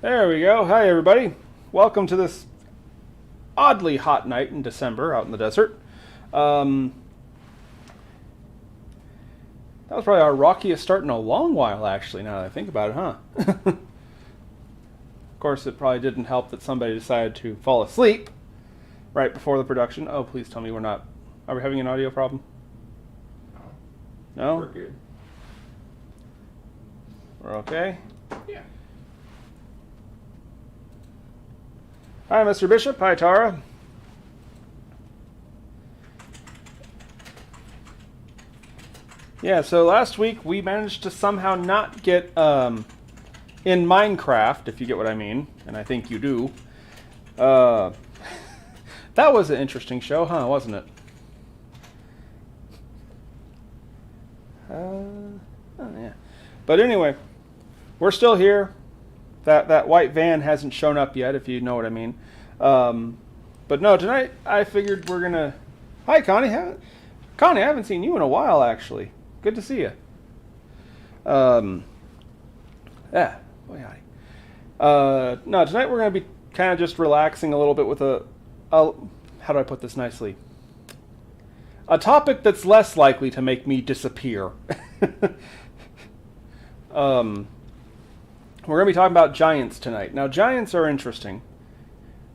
There we go. Hi, everybody. Welcome to this oddly hot night in December out in the desert. Um, that was probably our rockiest start in a long while, actually, now that I think about it, huh? Of course, it probably didn't help that somebody decided to fall asleep right before the production. Oh, please tell me we're not... Are we having an audio problem? No? We're good. We're okay? Yeah. Hi, Mr. Bishop. Hi, Tara. Yeah, so last week we managed to somehow not get in Minecraft, if you get what I mean, and I think you do. That was an interesting show, huh? Wasn't it? Oh, yeah. But anyway, we're still here. That white van hasn't shown up yet, if you know what I mean. But no, tonight I figured we're gonna. Hi, Connie. Connie, I haven't seen you in a while, actually. Good to see you. Yeah. Boy, howdy. No, tonight we're gonna be kind of just relaxing a little bit with a. How do I put this nicely? A topic that's less likely to make me disappear. We're going to be talking about giants tonight. Now, giants are interesting.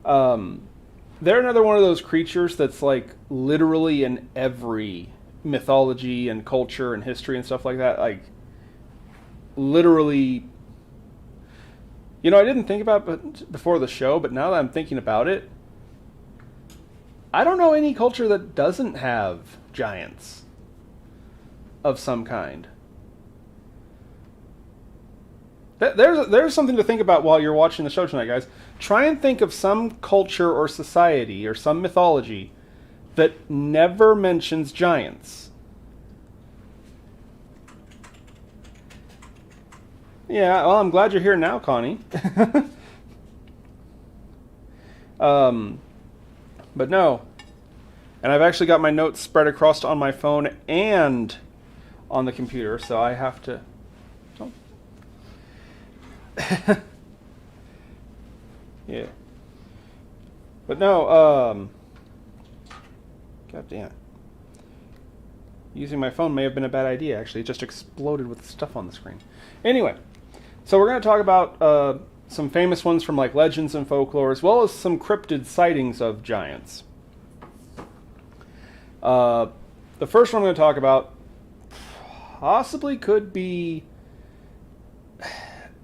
They're another one of those creatures that's like literally in every mythology and culture and history and stuff like that. Like, literally... You know, I didn't think about it before the show, but now that I'm thinking about it, I don't know any culture that doesn't have giants of some kind. There's something to think about while you're watching the show tonight, guys. Try and think of some culture or society or some mythology that never mentions giants. Yeah, well, I'm glad you're here now, Connie. But no. And I've actually got my notes spread across on my phone and on the computer, so I have to... Yeah. But no, God damn. Using my phone may have been a bad idea, actually. It just exploded with stuff on the screen. Anyway, so we're going to talk about some famous ones from like legends and folklore, as well as some cryptid sightings of giants. The first one I'm going to talk about possibly could be...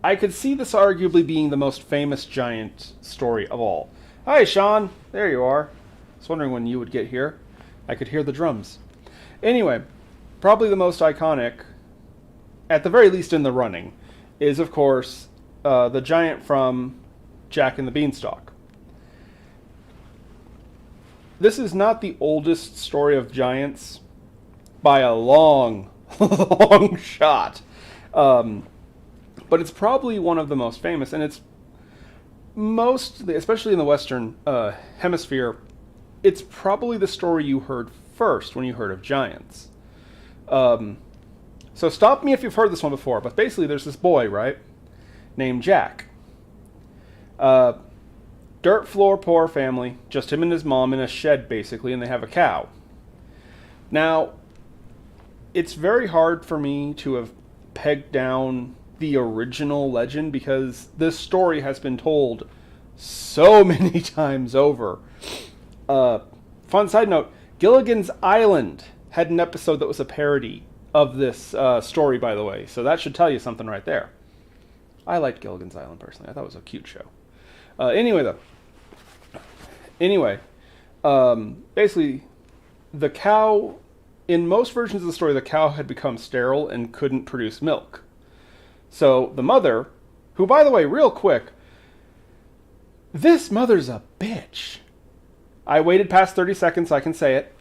I could see this arguably being the most famous giant story of all. Hi, Sean. There you are. I was wondering when you would get here. I could hear the drums. Anyway, probably the most iconic, at the very least in the running, is, of course, the giant from Jack and the Beanstalk. This is not the oldest story of giants by a long, long shot. But it's probably one of the most famous, and it's mostly, especially in the Western Hemisphere, it's probably the story you heard first when you heard of giants. So stop me if you've heard this one before, but basically there's this boy, right, named Jack. Dirt floor, poor family, just him and his mom in a shed, basically, and they have a cow. Now, it's very hard for me to have pegged down the original legend because this story has been told so many times over. Fun side note, Gilligan's Island had an episode that was a parody of this story, by the way, so that should tell you something right there. I liked Gilligan's Island personally. I thought it was a cute show. Basically, the cow, in most versions of the story, the cow had become sterile and couldn't produce milk. So the mother, who, by the way, real quick, this mother's a bitch. I waited past 30 seconds so I can say it.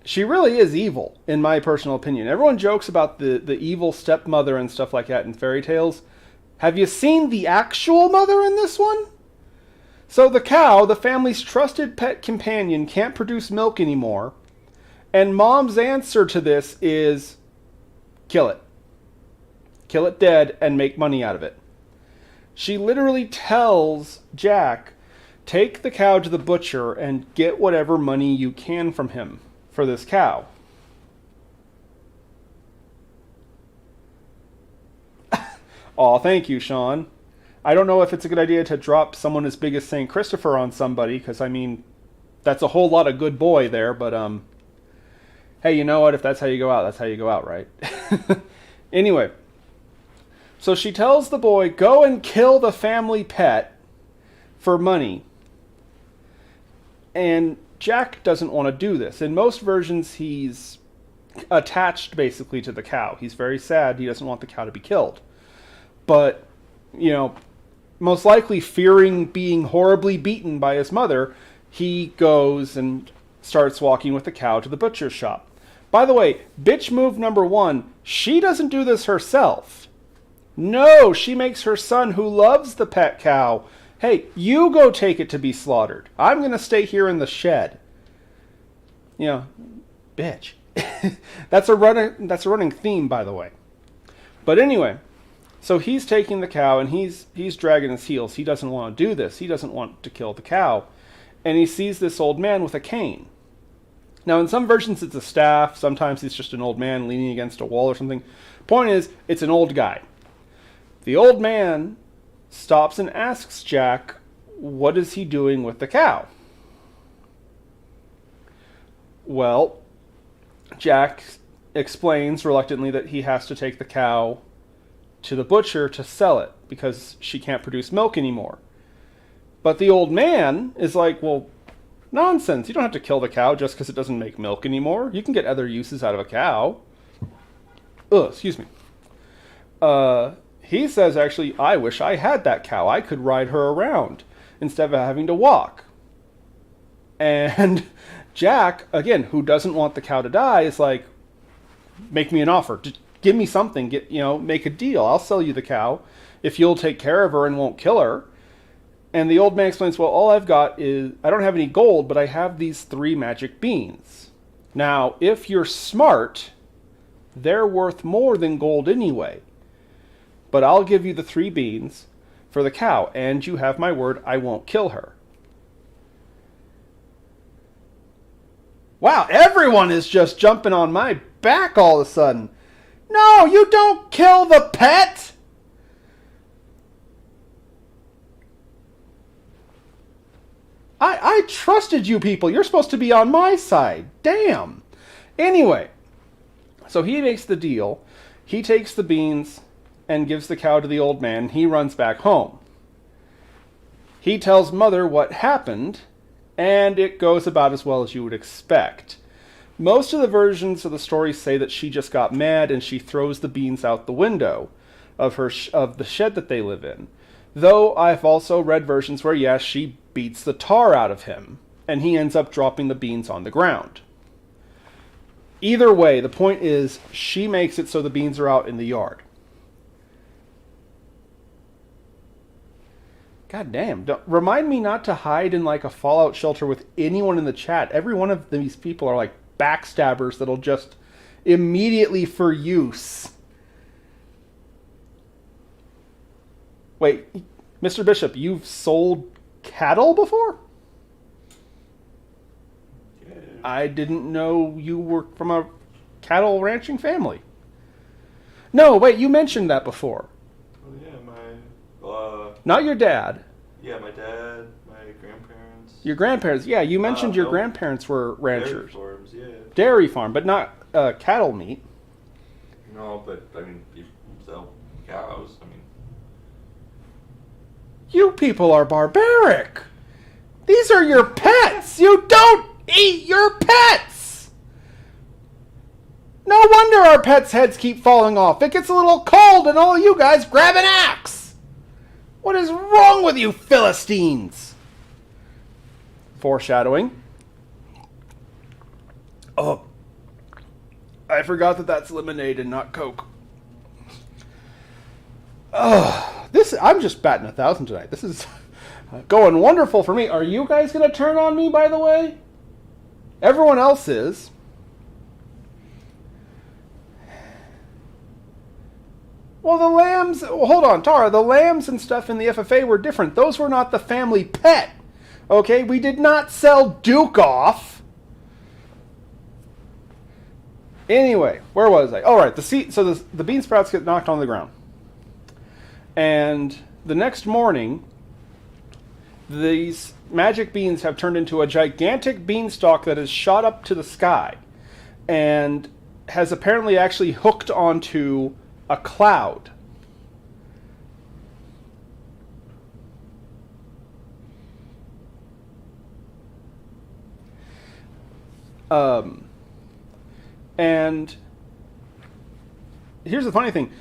She really is evil, in my personal opinion. Everyone jokes about the evil stepmother and stuff like that in fairy tales. Have you seen the actual mother in this one? So the cow, the family's trusted pet companion, can't produce milk anymore. And mom's answer to this is, kill it. Kill it dead and make money out of it. She literally tells Jack, take the cow to the butcher and get whatever money you can from him for this cow. Aw, thank you, Sean. I don't know if it's a good idea to drop someone as big as St. Christopher on somebody, because, I mean, that's a whole lot of good boy there, but, hey, you know what? If that's how you go out, that's how you go out, right? Anyway, so she tells the boy, go and kill the family pet for money. And Jack doesn't want to do this. In most versions, he's attached, basically, to the cow. He's very sad. He doesn't want the cow to be killed. But, you know, most likely fearing being horribly beaten by his mother, he goes and starts walking with the cow to the butcher's shop. By the way, bitch move number 1, she doesn't do this herself. No, she makes her son, who loves the pet cow, hey, you go take it to be slaughtered. I'm going to stay here in the shed. You know, bitch. That's a running theme, by the way. But anyway, so he's taking the cow and he's dragging his heels. He doesn't want to do this. He doesn't want to kill the cow. And he sees this old man with a cane. Now, in some versions, it's a staff. Sometimes he's just an old man leaning against a wall or something. Point is, it's an old guy. The old man stops and asks Jack, what is he doing with the cow? Well, Jack explains reluctantly that he has to take the cow to the butcher to sell it because she can't produce milk anymore. But the old man is like, well, nonsense. You don't have to kill the cow just because it doesn't make milk anymore. You can get other uses out of a cow. Excuse me. He says, actually, I wish I had that cow. I could ride her around instead of having to walk. And Jack, again, who doesn't want the cow to die, is like, make me an offer. Just give me something. Make a deal. I'll sell you the cow if you'll take care of her and won't kill her. And the old man explains, well, all I've got is, I don't have any gold, but I have these 3 magic beans. Now, if you're smart, they're worth more than gold anyway. But I'll give you the 3 beans for the cow, and you have my word, I won't kill her. Wow, everyone is just jumping on my back all of a sudden. No, you don't kill the pet! I trusted you people. You're supposed to be on my side. Damn. Anyway, so he makes the deal. He takes the beans and gives the cow to the old man. He runs back home. He tells Mother what happened, and it goes about as well as you would expect. Most of the versions of the story say that she just got mad and she throws the beans out the window of the shed that they live in. Though I've also read versions where, yes, she beats the tar out of him, and he ends up dropping the beans on the ground. Either way, the point is, she makes it so the beans are out in the yard. God damn. Remind me not to hide in like a fallout shelter with anyone in the chat. Every one of these people are like backstabbers that'll just immediately for use. Wait, Mr. Bishop, you've sold cattle before? Yeah. I didn't know you were from a cattle ranching family. No, wait, you mentioned that before. Oh yeah, Not your dad. Yeah, my dad, my grandparents. Your grandparents, yeah, you mentioned your grandparents were ranchers. Dairy farms, yeah. Dairy farm, but not cattle meat. No, but I mean, you sell cows. I mean, You people are barbaric. These are your pets. You don't eat your pets. No wonder our pets' heads keep falling off. It gets a little cold and all you guys grab an axe. What is wrong with you Philistines? Foreshadowing. Oh, I forgot that that's lemonade and not Coke. I'm just batting 1,000 tonight. This is going wonderful for me. Are you guys going to turn on me, by the way? Everyone else is. Well, the lambs... Well, hold on, Tara. The lambs and stuff in the FFA were different. Those were not the family pet. Okay? We did not sell Duke off. Anyway, where was I? All right, so the bean sprouts get knocked on the ground. And the next morning, these magic beans have turned into a gigantic beanstalk that has shot up to the sky and has apparently actually hooked onto a cloud. And here's the funny thing.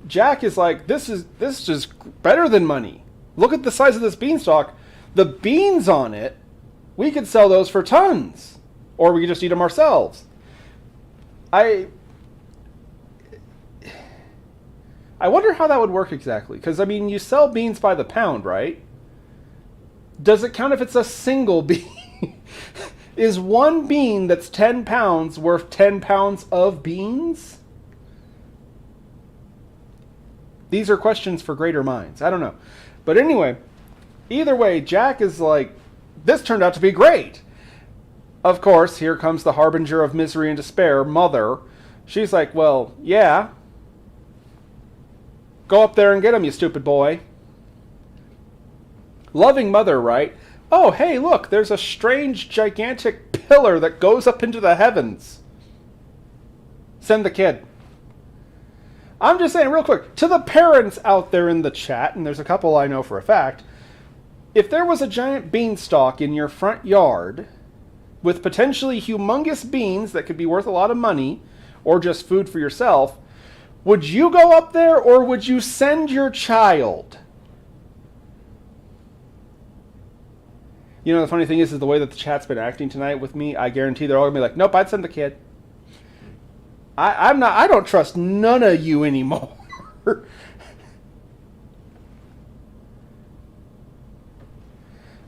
Jack is like, this is just better than money. Look at the size of this beanstalk. The beans on it, we could sell those for tons. Or we could just eat them ourselves. I wonder how that would work exactly. Because, I mean, you sell beans by the pound, right? Does it count if it's a single bean? Is one bean that's 10 pounds worth 10 pounds of beans? These are questions for greater minds. I don't know. But anyway, either way, Jack is like, this turned out to be great. Of course, here comes the harbinger of misery and despair, Mother. She's like, well, yeah. Go up there and get him, you stupid boy. Loving Mother, right? Oh, hey, look, there's a strange, gigantic pillar that goes up into the heavens. Send the kid. I'm just saying real quick, to the parents out there in the chat, and there's a couple I know for a fact, if there was a giant beanstalk in your front yard with potentially humongous beans that could be worth a lot of money, or just food for yourself, would you go up there or would you send your child? You know, the funny thing is the way that the chat's been acting tonight with me, I guarantee they're all going to be like, nope, I'd send the kid. I don't trust none of you anymore.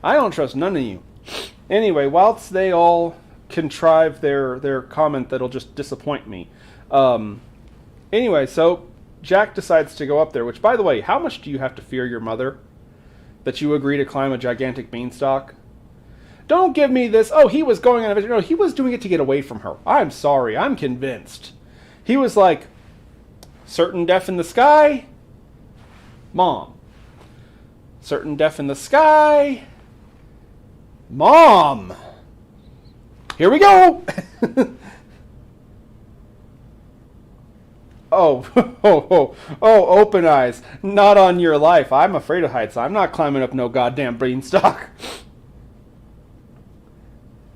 I don't trust none of you. Anyway, whilst they all contrive their comment that'll just disappoint me. Anyway, so Jack decides to go up there, which, by the way, how much do you have to fear your mother that you agree to climb a gigantic beanstalk? Don't give me this, oh, he was going on a vision. No, he was doing it to get away from her. I'm sorry, I'm convinced. He was like, certain death in the sky, Mom. Certain death in the sky, Mom. Here we go. Oh, open eyes. Not on your life. I'm afraid of heights. I'm not climbing up no goddamn beanstalk.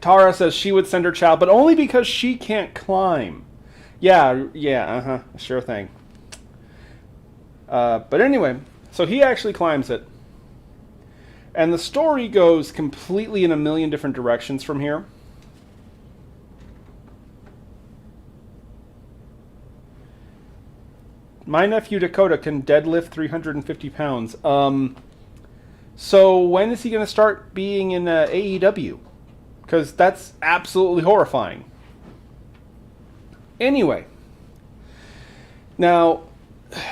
Tara says she would send her child, but only because she can't climb. Yeah, sure thing. But anyway, so he actually climbs it. And the story goes completely in a million different directions from here. My nephew Dakota can deadlift 350 pounds. So when is he going to start being in AEW? Because that's absolutely horrifying. Anyway. Now,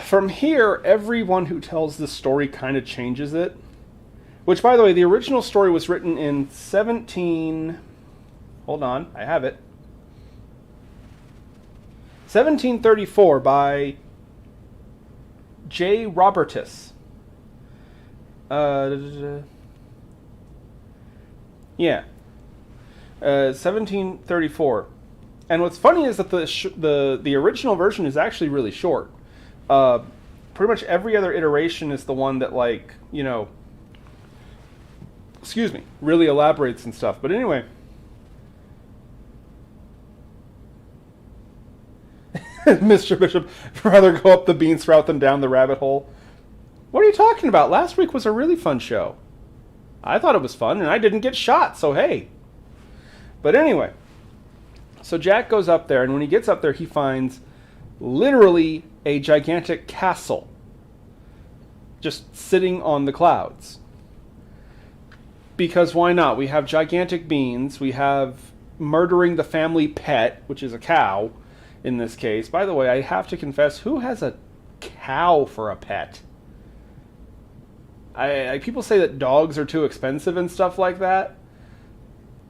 from here, everyone who tells this story kind of changes it. Which, by the way, the original story was written in 17... Hold on, I have it. 1734 by J. Robertus. Yeah. 1734. And what's funny is that the original version is actually really short. Pretty much every other iteration is the one that, like, you know, really elaborates and stuff. But anyway. Mr. Bishop, rather go up the beans route than down the rabbit hole. What are you talking about? Last week was a really fun show. I thought it was fun, and I didn't get shot, so hey. But anyway, so Jack goes up there, and when he gets up there, he finds literally a gigantic castle just sitting on the clouds. Because why not? We have gigantic beans, we have murdering the family pet, which is a cow in this case. By the way, I have to confess, who has a cow for a pet. People say that dogs are too expensive and stuff like that.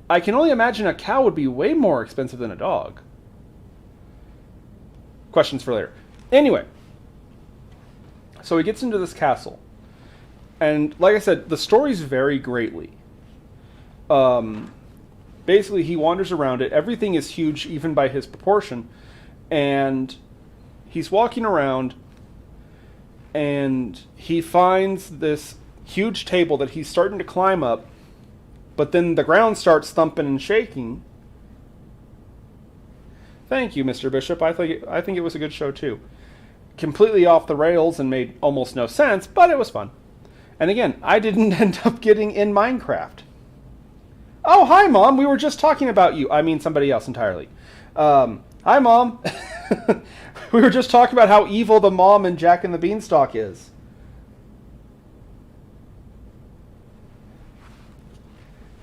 I can only imagine a cow would be way more expensive than a dog. Questions for later. Anyway, so he gets into this castle. And like I said, the stories vary greatly. Basically, he wanders around it. Everything is huge, even by his proportion. And he's walking around, and he finds this huge table that he's starting to climb up. But then the ground starts thumping and shaking. Thank you, Mr. Bishop. I think it was a good show, too. Completely off the rails and made almost no sense, but it was fun. And again, I didn't end up getting in Minecraft. Oh, hi, Mom. We were just talking about you. I mean, somebody else entirely. Hi, Mom. We were just talking about how evil the mom in Jack and the Beanstalk is.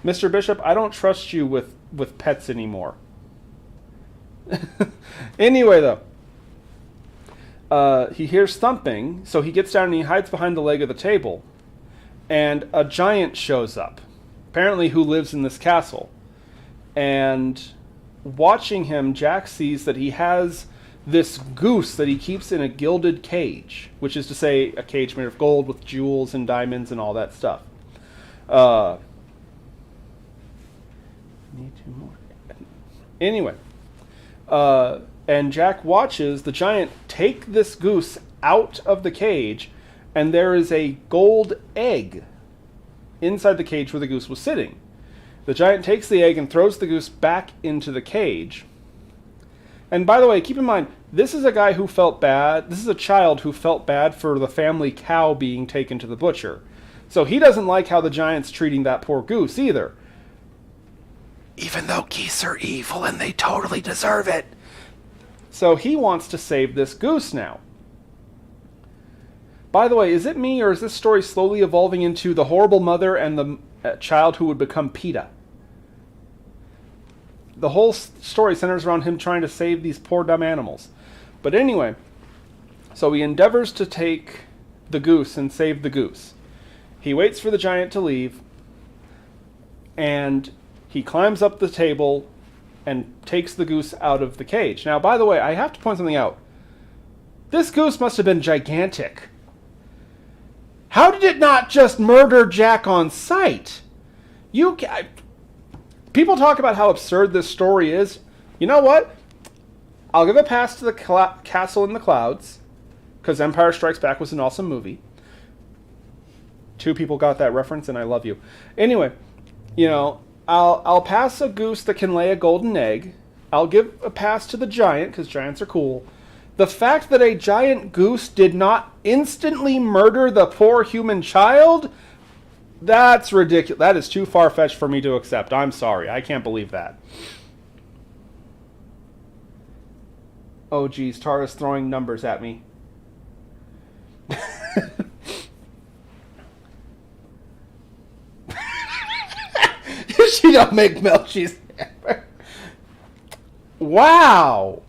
Mr. Bishop, I don't trust you with pets anymore. Anyway, though. He hears thumping, so he gets down and he hides behind the leg of the table. And a giant shows up, apparently who lives in this castle. And watching him, Jack sees that he has this goose that he keeps in a gilded cage, which is to say a cage made of gold with jewels and diamonds and all that stuff. Need two more. Anyway, and Jack watches the giant take this goose out of the cage, and there is a gold egg inside the cage where the goose was sitting. The giant takes the egg and throws the goose back into the cage. And by the way, keep in mind, this is a guy who felt bad. This is a child who felt bad for the family cow being taken to the butcher. So he doesn't like how the giant's treating that poor goose either. Even though geese are evil and they totally deserve it. So he wants to save this goose now. By the way, is it me or is this story slowly evolving into the horrible mother and the child who would become PETA? The whole story centers around him trying to save these poor dumb animals. But anyway, so he endeavors to take the goose and save the goose. He waits for the giant to leave, and he climbs up the table and takes the goose out of the cage. Now, by the way, I have to point something out. This goose must have been gigantic. How did it not just murder Jack on sight? People talk about how absurd this story is. You know what? I'll give a pass to the Castle in the Clouds, because Empire Strikes Back was an awesome movie. 2 people got that reference, and I love you. Anyway, I'll pass a goose that can lay a golden egg. I'll give a pass to the giant, because giants are cool. The fact that a giant goose did not instantly murder the poor human child, that's ridiculous. That is too far-fetched for me to accept. I'm sorry. I can't believe that. Oh, geez. Tara's throwing numbers at me. She don't make milk. She's... Wow.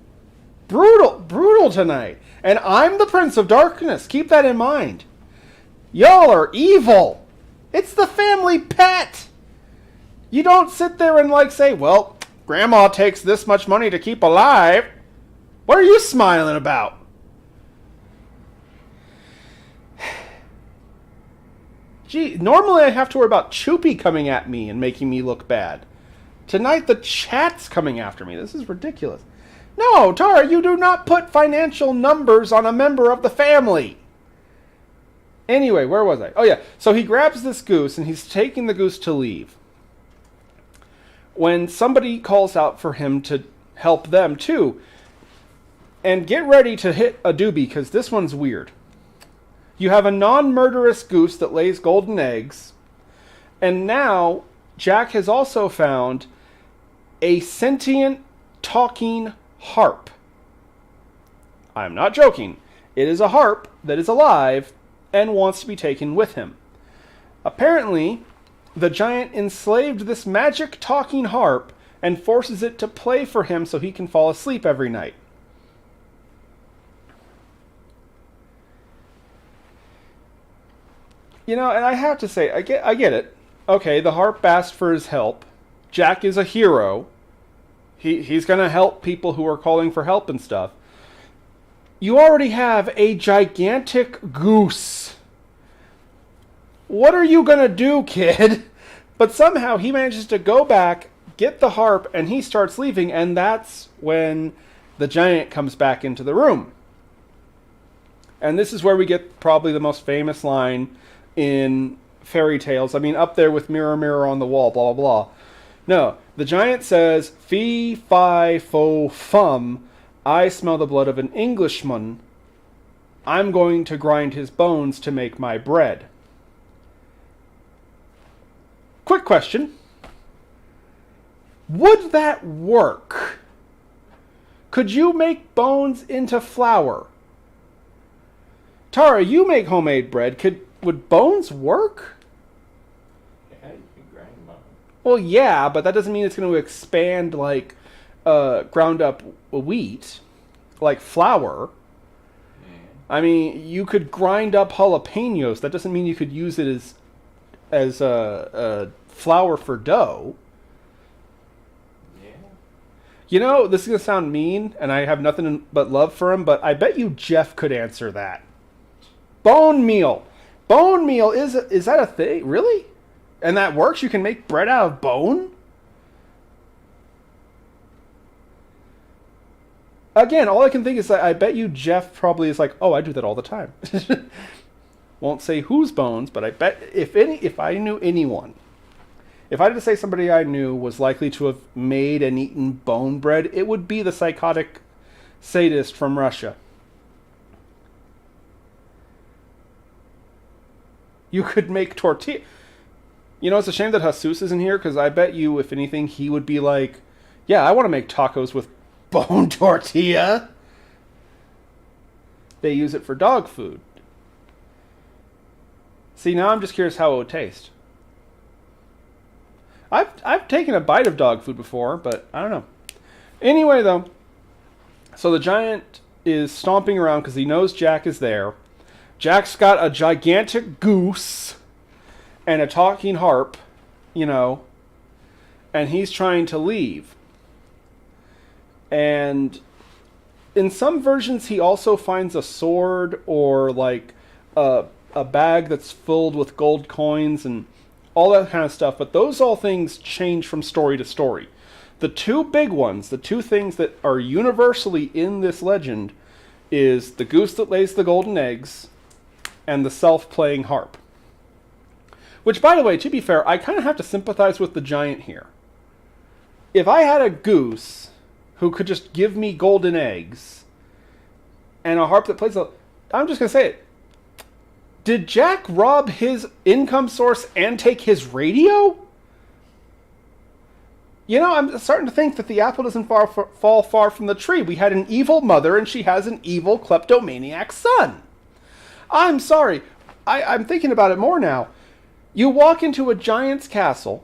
Brutal tonight. And I'm the Prince of Darkness. Keep that in mind. Y'all are evil. It's the family pet. You don't sit there and say, well, Grandma takes this much money to keep alive. What are you smiling about? Gee, normally I have to worry about Choopy coming at me and making me look bad. Tonight the chat's coming after me. This is ridiculous. No, Tara, you do not put financial numbers on a member of the family. Anyway, where was I? Oh yeah, so he grabs this goose and he's taking the goose to leave. When somebody calls out for him to help them too. And get ready to hit a doobie, because this one's weird. You have a non-murderous goose that lays golden eggs. And now, Jack has also found a sentient talking harp. I'm not joking. It is a harp that is alive and wants to be taken with him. Apparently, the giant enslaved this magic talking harp and forces it to play for him so he can fall asleep every night. And I have to say, I get it. Okay, the harp asked for his help. Jack is a hero. He's going to help people who are calling for help and stuff. You already have a gigantic goose. What are you going to do, kid? But somehow he manages to go back, get the harp, and he starts leaving, and that's when the giant comes back into the room. And this is where we get probably the most famous line in fairy tales. I mean, up there with mirror, mirror on the wall, blah, blah, blah. No, the giant says, fee, fi, fo, fum, I smell the blood of an Englishman. I'm going to grind his bones to make my bread. Quick question. Would that work? Could you make bones into flour? Tara, you make homemade bread. Would bones work? Yeah, you can grind them up. Well, yeah, but that doesn't mean it's going to expand like ground up wheat, like flour. Yeah. I mean, you could grind up jalapenos. That doesn't mean you could use it as flour for dough. Yeah. This is going to sound mean, and I have nothing but love for him, but I bet you Jeff could answer that. Bone meal. Bone meal, is that a thing? Really? And that works? You can make bread out of bone? Again, all I can think is that I bet you Jeff probably is like, oh, I do that all the time. Won't say whose bones, but I bet if I knew anyone, if I had to say somebody I knew was likely to have made and eaten bone bread, it would be the psychotic sadist from Russia. You could make tortilla. It's a shame that Jesus isn't here, because I bet you, if anything, he would be like, yeah, I want to make tacos with bone tortilla. They use it for dog food. See, now I'm just curious how it would taste. I've taken a bite of dog food before, but I don't know. Anyway, though, so the giant is stomping around because he knows Jack is there. Jack's got a gigantic goose and a talking harp, and he's trying to leave. And in some versions, he also finds a sword or like a bag that's filled with gold coins and all that kind of stuff. But those all things change from story to story. The two big ones, the two things that are universally in this legend, is the goose that lays the golden eggs and the self-playing harp. Which, by the way, to be fair, I kind of have to sympathize with the giant here. If I had a goose who could just give me golden eggs and a harp that plays I'm just going to say it. Did Jack rob his income source and take his radio? I'm starting to think that the apple doesn't fall far from the tree. We had an evil mother and she has an evil kleptomaniac son. I'm sorry. I'm thinking about it more now. You walk into a giant's castle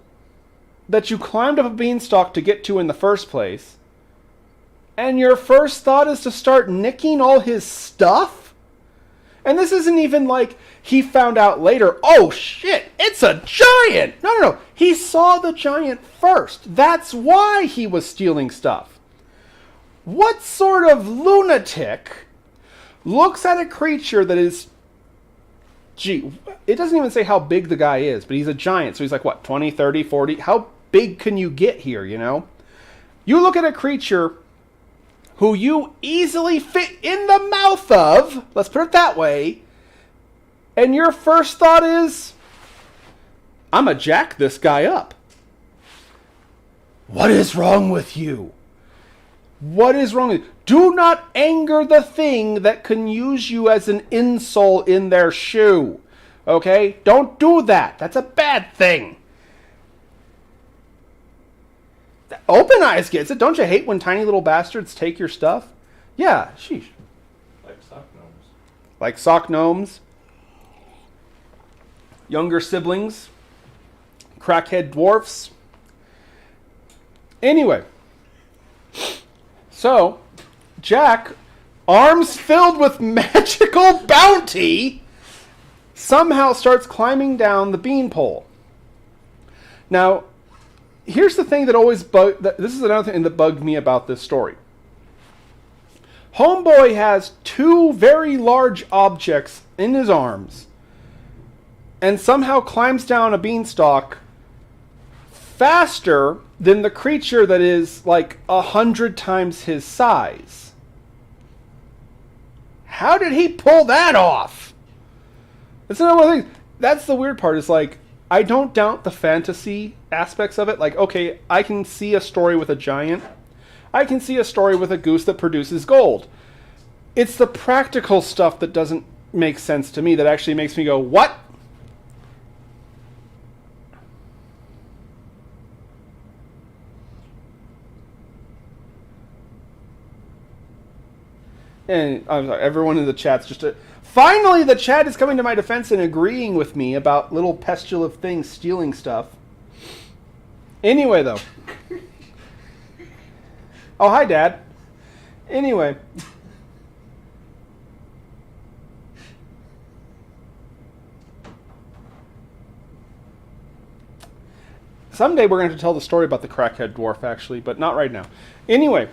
that you climbed up a beanstalk to get to in the first place, and your first thought is to start nicking all his stuff? And this isn't even like he found out later, oh shit, it's a giant! No. He saw the giant first. That's why he was stealing stuff. What sort of lunatic looks at a creature that is... Gee, it doesn't even say how big the guy is, but he's a giant, so he's like, what, 20, 30, 40? How big can you get here, You look at a creature who you easily fit in the mouth of, let's put it that way, and your first thought is, I'm gonna jack this guy up. What is wrong with you? What is wrong with you? Do not anger the thing that can use you as an insole in their shoe. Okay? Don't do that. That's a bad thing. Open Eyes gets it. Don't you hate when tiny little bastards take your stuff? Yeah, sheesh. Like sock gnomes. Like sock gnomes. Younger siblings. Crackhead dwarfs. Anyway. So, Jack, arms filled with magical bounty, somehow starts climbing down the beanpole. Now, here's the thing that this is another thing that bugged me about this story. Homeboy has two very large objects in his arms and somehow climbs down a beanstalk faster than the creature that is like 100 times his size. How did he pull that off? That's another one of the things. That's the weird part, is like, I don't doubt the fantasy aspects of it. Like, okay, I can see a story with a giant. I can see a story with a goose that produces gold. It's the practical stuff that doesn't make sense to me that actually makes me go, what? And I'm sorry, everyone in the chat's finally the chat is coming to my defense and agreeing with me about little pestilent things stealing stuff. Anyway, though. Oh, hi, Dad. Anyway. Someday we're going to tell the story about the crackhead dwarf, actually, but not right now. Anyway,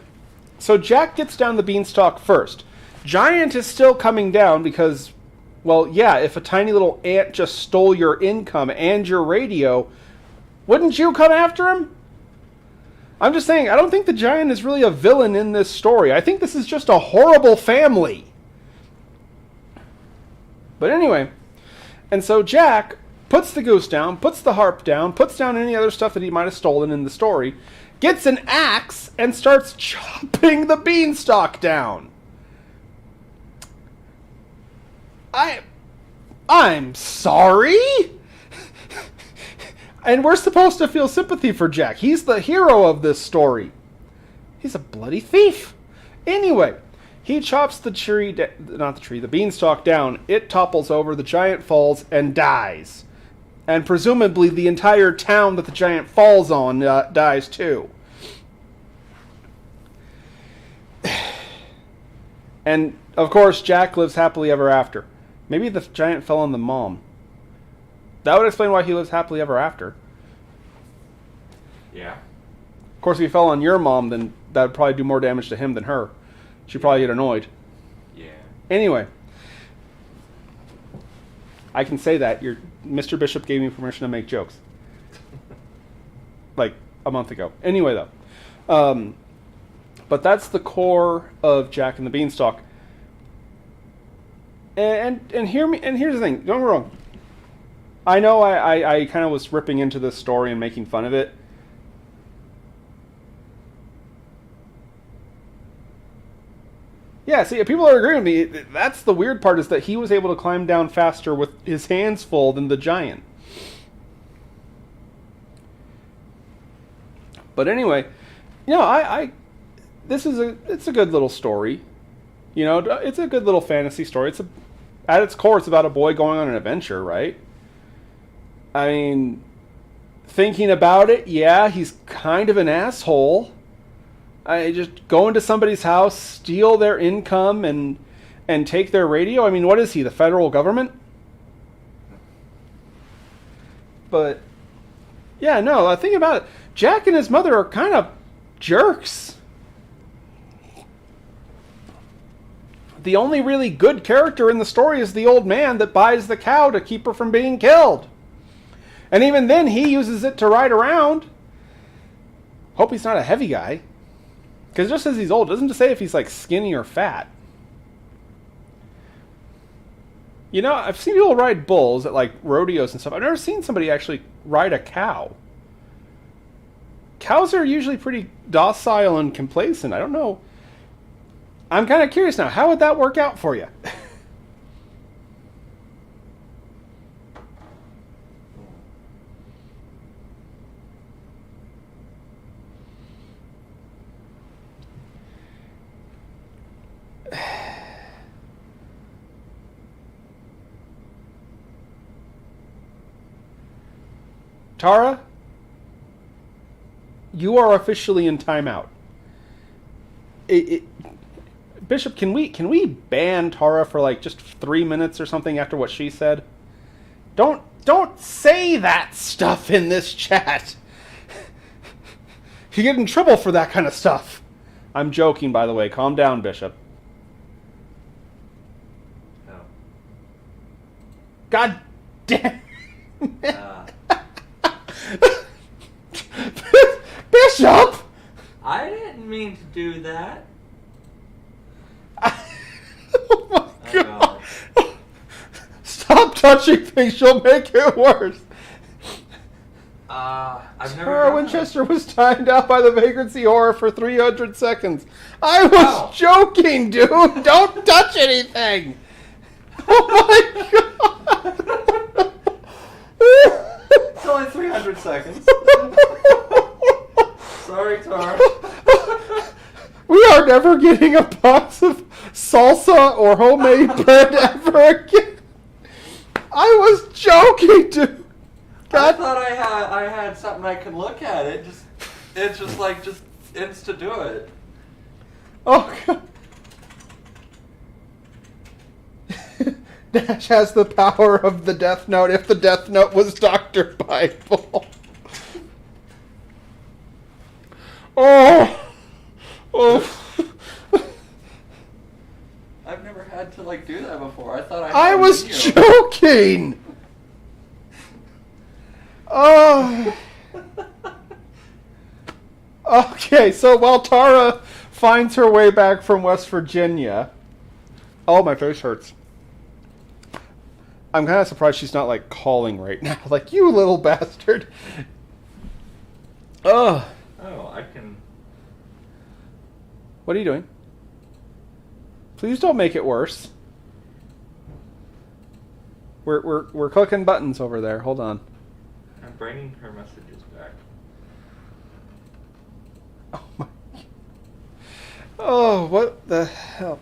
so Jack gets down the beanstalk first. Giant is still coming down because, well, yeah, if a tiny little ant just stole your income and your radio, wouldn't you come after him? I'm just saying, I don't think the giant is really a villain in this story. I think this is just a horrible family. But anyway, and so Jack puts the goose down, puts the harp down, puts down any other stuff that he might have stolen in the story, gets an axe, and starts chopping the beanstalk down. I'm sorry? And we're supposed to feel sympathy for Jack. He's the hero of this story. He's a bloody thief. Anyway, he chops the beanstalk down. It topples over, the giant falls, and dies. And presumably the entire town that the giant falls on dies too. And, of course, Jack lives happily ever after. Maybe the giant fell on the mom. That would explain why he lives happily ever after. Yeah. Of course, if he fell on your mom, then that would probably do more damage to him than her. She'd probably get annoyed. Yeah. Anyway. I can say that. Mr. Bishop gave me permission to make jokes. Like, a month ago. Anyway, though. But that's the core of Jack and the Beanstalk. And here's the thing. Don't get me wrong. I know I kind of was ripping into this story and making fun of it. Yeah, see, people are agreeing with me. That's the weird part, is that he was able to climb down faster with his hands full than the giant. But anyway, you know, it's a good little story. You know, it's a good little fantasy story. At its core, it's about a boy going on an adventure, right? I mean, thinking about it, yeah, he's kind of an asshole. I just go into somebody's house, steal their income, and take their radio. I mean, what is he, the federal government? But, yeah, no, think about it. Jack and his mother are kind of jerks. The only really good character in the story is the old man that buys the cow to keep her from being killed. And even then, he uses it to ride around. Hope he's not a heavy guy. Because it just says he's old. It doesn't say if he's like skinny or fat. You know, I've seen people ride bulls at like rodeos and stuff. I've never seen somebody actually ride a cow. Cows are usually pretty docile and complacent. I don't know. I'm kind of curious now. How would that work out for you? Tara, you are officially in timeout. Bishop, can we ban Tara for like just 3 minutes or something after what she said? Don't say that stuff in this chat. You get in trouble for that kind of stuff. I'm joking, by the way. Calm down, Bishop. No. God damn. Bishop! I didn't mean to do that. Oh my god. Stop touching things, you'll make it worse. I've never Tara done Winchester was timed out by the vagrancy horror for 300 seconds. I was joking, dude. Don't touch anything. Oh my god. It's only 300 seconds. Sorry, Tara. We are never getting a box of salsa or homemade bread ever again. I was joking, dude. I thought I had something I could look at. It's just like insta do it. Oh god. Dash has the power of the Death Note if the Death Note was Dr. Bible. Oh. I've never had to do that before. I thought I was joking. Oh. Okay, so while Tara finds her way back from West Virginia... Oh, my face hurts. I'm kind of surprised she's not, calling right now. You little bastard. Ugh. Oh, I can... What are you doing? Please don't make it worse. We're clicking buttons over there. Hold on. I'm bringing her messages back. Oh my. Oh, what the hell?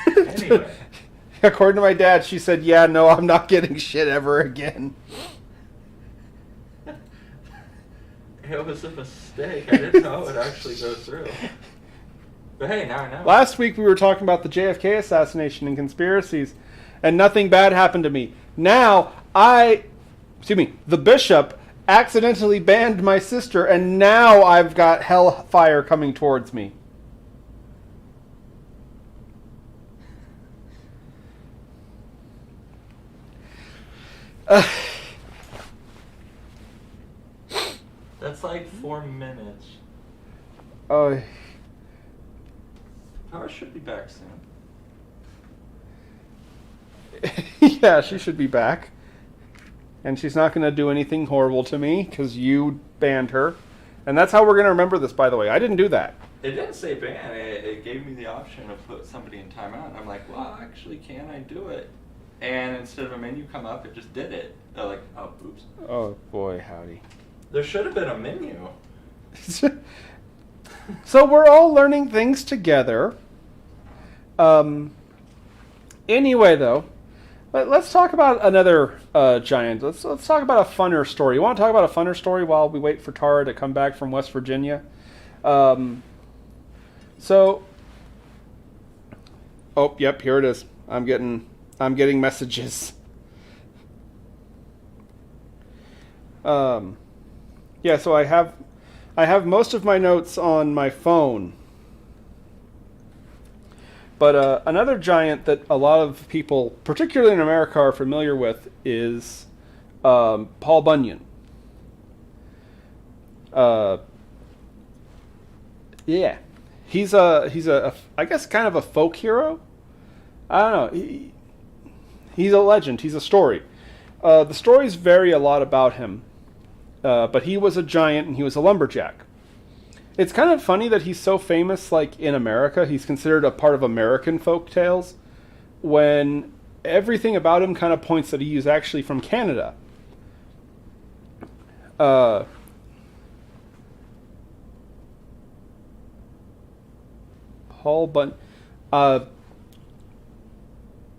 Anyway. According to my dad, she said, "Yeah, no, I'm not getting shit ever again." It was a mistake. I didn't know it would actually go through. But hey, now I know. Last week we were talking about the JFK assassination and conspiracies, and nothing bad happened to me. Now the bishop accidentally banned my sister, and now I've got hellfire coming towards me. That's 4 minutes. Oh. Power should be back soon. Yeah, she should be back. And she's not going to do anything horrible to me, because you banned her. And that's how we're going to remember this, by the way. I didn't do that. It didn't say ban. It gave me the option to put somebody in timeout. And I'm like, well, actually, can I do it? And instead of a menu come up, it just did it. They're like, oh, oops. Oh, boy, howdy. There should have been a menu. So we're all learning things together. Anyway, though, let's talk about another giant. Let's talk about a funner story. You want to talk about a funner story while we wait for Tara to come back from West Virginia? So, oh, yep, here it is. I'm getting messages. Yeah, so I have most of my notes on my phone. But another giant that a lot of people, particularly in America, are familiar with is Paul Bunyan. Yeah, he's a I guess kind of a folk hero. I don't know. He's a legend. He's a story. The stories vary a lot about him, but he was a giant and he was a lumberjack. It's kind of funny that he's so famous, in America. He's considered a part of American folk tales, when everything about him kind of points that he is actually from Canada. Paul Bunyan.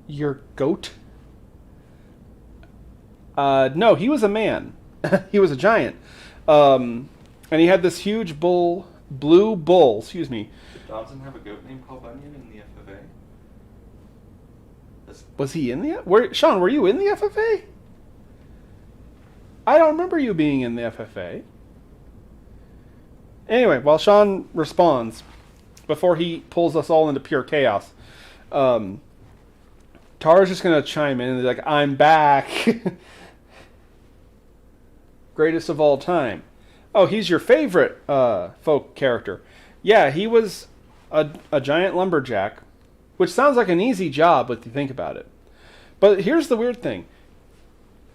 Your goat? No, he was a man. He was a giant. And he had this huge blue bull, excuse me. Did Dobson have a goat named Paul Bunyan in the FFA? Was he in the... Sean, were you in the FFA? I don't remember you being in the FFA. Anyway, while Sean responds, before he pulls us all into pure chaos, Tara's just going to chime in and be like, I'm back. Greatest of all time. Oh, he's your favorite folk character. Yeah, he was a giant lumberjack, which sounds like an easy job if you think about it. But here's the weird thing.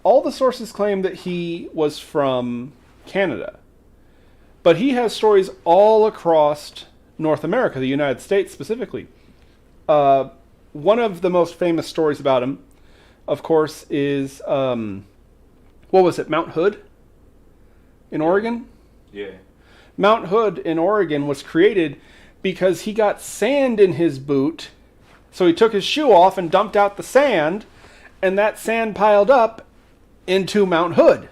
All the sources claim that he was from Canada. But he has stories all across North America, the United States specifically. One of the most famous stories about him, of course, is, what was it, Mount Hood in Oregon? Yeah. Mount Hood in Oregon was created because he got sand in his boot, so he took his shoe off and dumped out the sand, and that sand piled up into Mount Hood.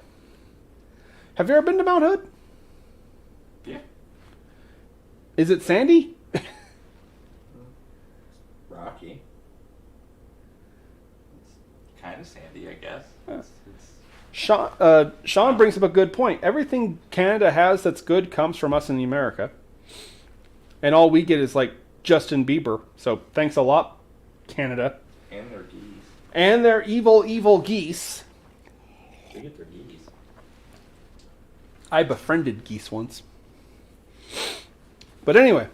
Have you ever been to Mount Hood? Yeah. Is it sandy? Rocky. It's kind of sandy, I guess. It's Sean brings up a good point. Everything Canada has that's good comes from us in America. And all we get is like Justin Bieber. So thanks a lot, Canada. And their geese. And their evil, evil geese. They get their geese. I befriended geese once. But anyway.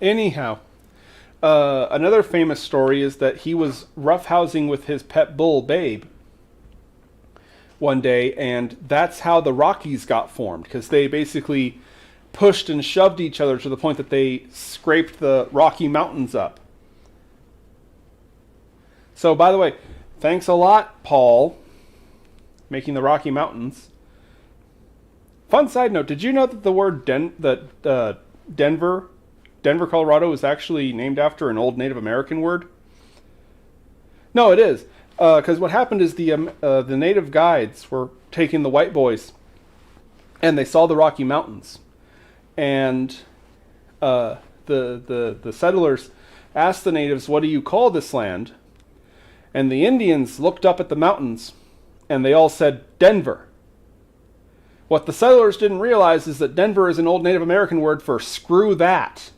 Anyhow, another famous story is that he was roughhousing with his pet bull, Babe, one day, and that's how the Rockies got formed, because they basically pushed and shoved each other to the point that they scraped the Rocky Mountains up. So, by the way, thanks a lot, Paul, making the Rocky Mountains. Fun side note, did you know that the word Denver, Colorado, is actually named after an old Native American word? No, it is. Because what happened is the native guides were taking the white boys, and they saw the Rocky Mountains, and the settlers asked the natives, "What do you call this land?" And the Indians looked up at the mountains, and they all said, "Denver." What the settlers didn't realize is that Denver is an old Native American word for screw that.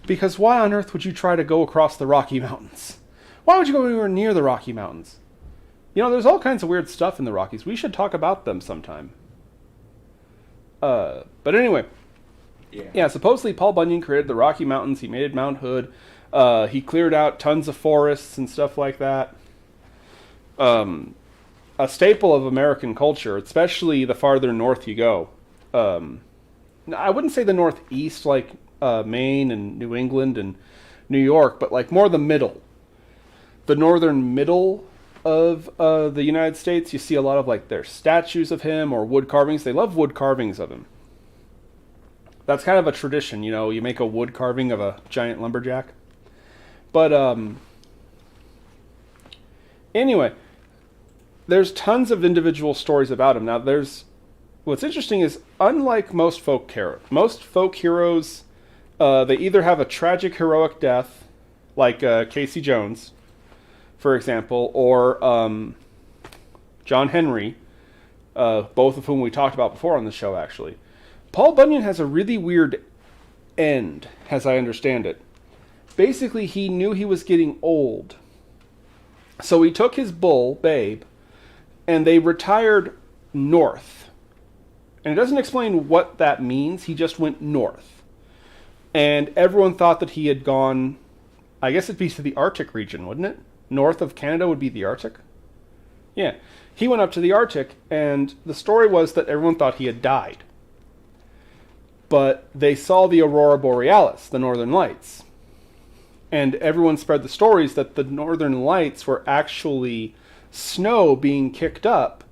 Because why on earth would you try to go across the Rocky Mountains? Why would you go anywhere near the Rocky Mountains? You know, there's all kinds of weird stuff in the Rockies. We should talk about them sometime. But anyway. Yeah, supposedly Paul Bunyan created the Rocky Mountains. He made Mount Hood. He cleared out tons of forests and stuff like that. A staple of American culture, especially the farther north you go. I wouldn't say the northeast, like Maine and New England and New York, but like more the middle. The northern middle of the United States, you see a lot of like their statues of him or wood carvings. They love wood carvings of him. That's kind of a tradition, you know, you make a wood carving of a giant lumberjack. But anyway, there's tons of individual stories about him. Now, what's interesting is, unlike most folk heroes, they either have a tragic heroic death, like Casey Jones, for example, or John Henry, both of whom we talked about before on the show, actually. Paul Bunyan has a really weird end, as I understand it. Basically, he knew he was getting old. So he took his bull, Babe, and they retired north. And it doesn't explain what that means. He just went north. And everyone thought that he had gone, I guess it'd be to the Arctic region, wouldn't it? North of Canada would be the Arctic? Yeah. He went up to the Arctic, and the story was that everyone thought he had died. But they saw the Aurora Borealis, the Northern Lights. And everyone spread the stories that the Northern Lights were actually snow being kicked up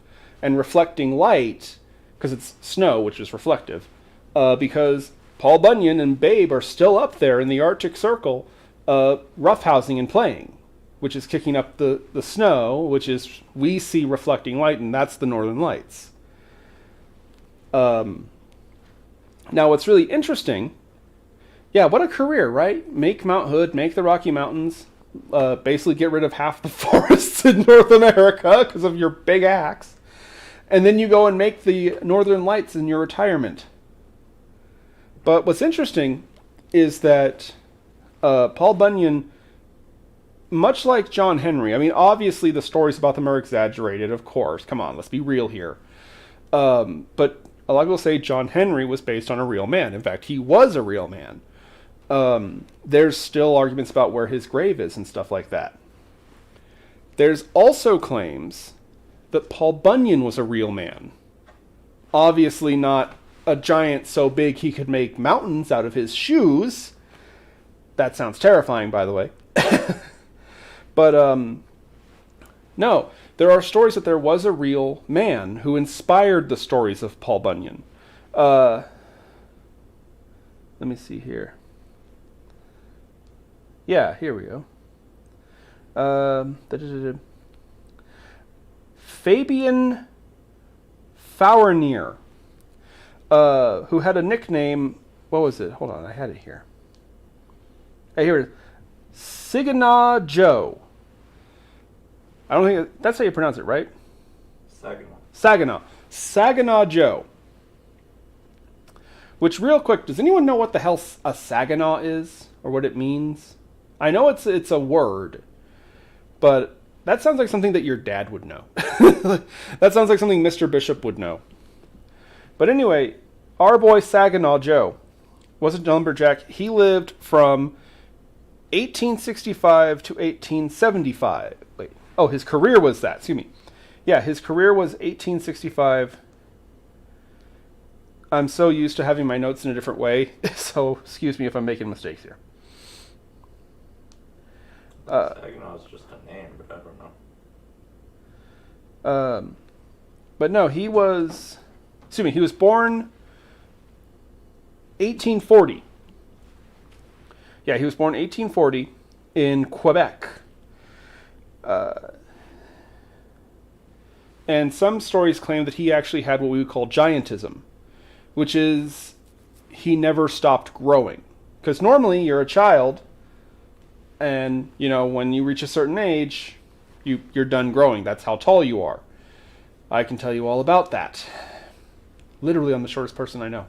and reflecting light, because it's snow, which is reflective, because Paul Bunyan and Babe are still up there in the Arctic Circle, roughhousing and playing, which is kicking up the snow, which is, we see reflecting light, and that's the Northern Lights. Now, what's really interesting, yeah, what a career, right? Make Mount Hood, make the Rocky Mountains, basically get rid of half the forests in North America because of your big axe. And then you go and make the Northern Lights in your retirement. But what's interesting is that Paul Bunyan, much like John Henry, I mean, obviously the stories about them are exaggerated, of course. Come on, let's be real here. But a lot of people say John Henry was based on a real man. In fact, he was a real man. There's still arguments about where his grave is and stuff like that. There's also claims that Paul Bunyan was a real man. Obviously not a giant so big he could make mountains out of his shoes. That sounds terrifying, by the way. But, no, there are stories that there was a real man who inspired the stories of Paul Bunyan. Let me see here. Yeah, here we go. Fabian Fournier, who had a nickname. What was it? Hold on, I had it here. Hey, here it is. Saginaw Joe. I don't think that's how you pronounce it, right? Saginaw Joe. Which, real quick, does anyone know what the hell a Saginaw is or what it means? I know it's a word, but that sounds like something that your dad would know. That sounds like something Mr. Bishop would know. But anyway, our boy Saginaw Joe was a lumberjack. He lived from 1865 to 1875. Wait. Oh, his career was that. Excuse me. Yeah, his career was 1865. I'm so used to having my notes in a different way, so excuse me if I'm making mistakes here. Saginaw is just a name, but I don't know. But no, he was born 1840. Yeah, he was born 1840 in Quebec. And some stories claim that he actually had what we would call giantism, which is he never stopped growing. Because normally you're a child, and, you know, when you reach a certain age, you're done growing. That's how tall you are. I can tell you all about that. Literally, I'm the shortest person I know.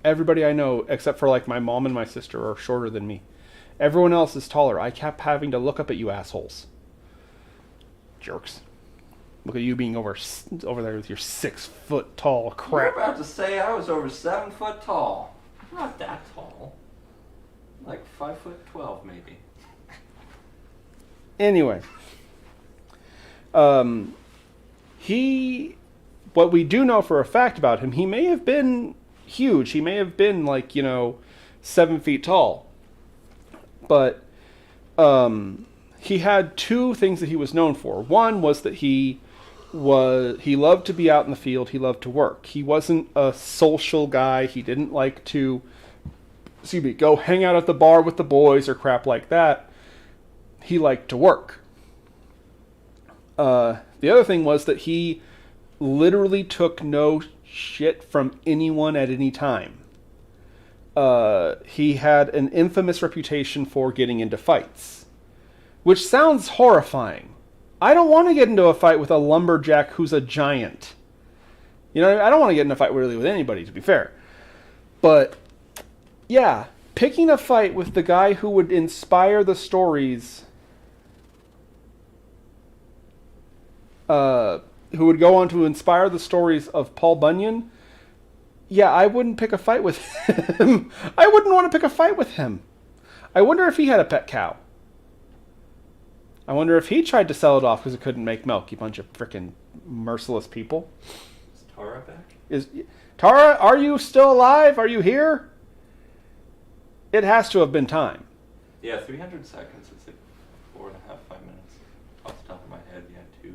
Everybody I know, except for like my mom and my sister, are shorter than me. Everyone else is taller. I kept having to look up at you assholes. Jerks. Look at you being over there with your 6 foot tall crap. You're about to say I was over 7 foot tall. I'm not that tall. Like 5'12" maybe. Anyway, what we do know for a fact about him, he may have been huge. He may have been like, 7 feet tall. But he had 2 things that he was known for. One was that he loved to be out in the field. He loved to work. He wasn't a social guy. He didn't like to, go hang out at the bar with the boys or crap like that. He liked to work. The other thing was that he literally took no shit from anyone at any time. He had an infamous reputation for getting into fights, which sounds horrifying. I don't want to get into a fight with a lumberjack who's a giant. I don't want to get in a fight really with anybody, to be fair. But, yeah, picking a fight with the guy who would inspire the stories, who would go on to inspire the stories of Paul Bunyan, yeah, I wouldn't pick a fight with him. I wouldn't want to pick a fight with him. I wonder if he had a pet cow. I wonder if he tried to sell it off because it couldn't make milk, you bunch of frickin' merciless people. Is Tara back? Tara, are you still alive? Are you here? It has to have been time. Yeah, 300 seconds. It's like 4.5, 5 minutes. Off the top of my head, yeah, 2.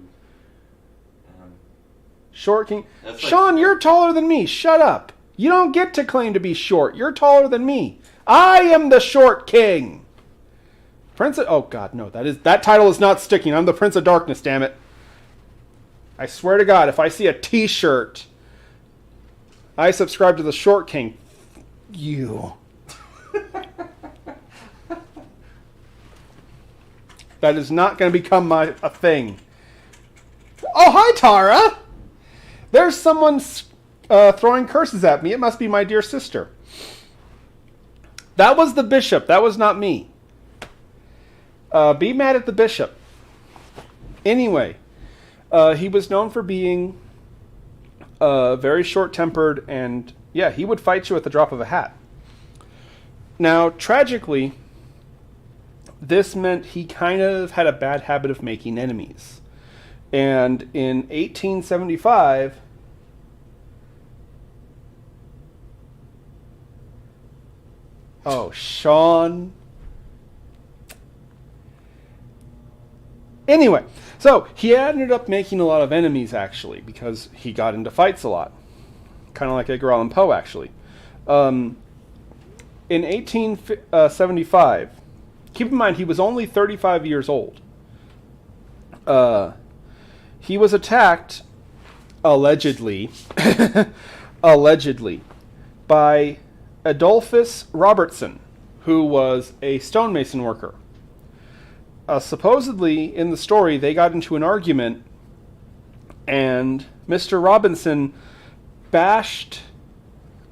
Short king. Sean, you're taller than me. Shut up. You don't get to claim to be short. You're taller than me. I am the short king. Prince of... Oh, God, no. That title is not sticking. I'm the Prince of Darkness, damn it. I swear to God, if I see a t-shirt I subscribe to the Short King. You. That is not going to become a thing. Oh, hi, Tara! There's someone throwing curses at me. It must be my dear sister. That was the bishop. That was not me. Be mad at the bishop. Anyway, he was known for being very short-tempered, and yeah, he would fight you at the drop of a hat. Now, tragically, this meant he kind of had a bad habit of making enemies. And in 1875, oh, Sean. Anyway, so he ended up making a lot of enemies, actually, because he got into fights a lot. Kind of like Edgar Allan Poe, actually. In 1875, keep in mind, he was only 35 years old. He was attacked, allegedly, by Adolphus Robertson, who was a stonemason worker. Supposedly, in the story, they got into an argument, and Mr. Robinson bashed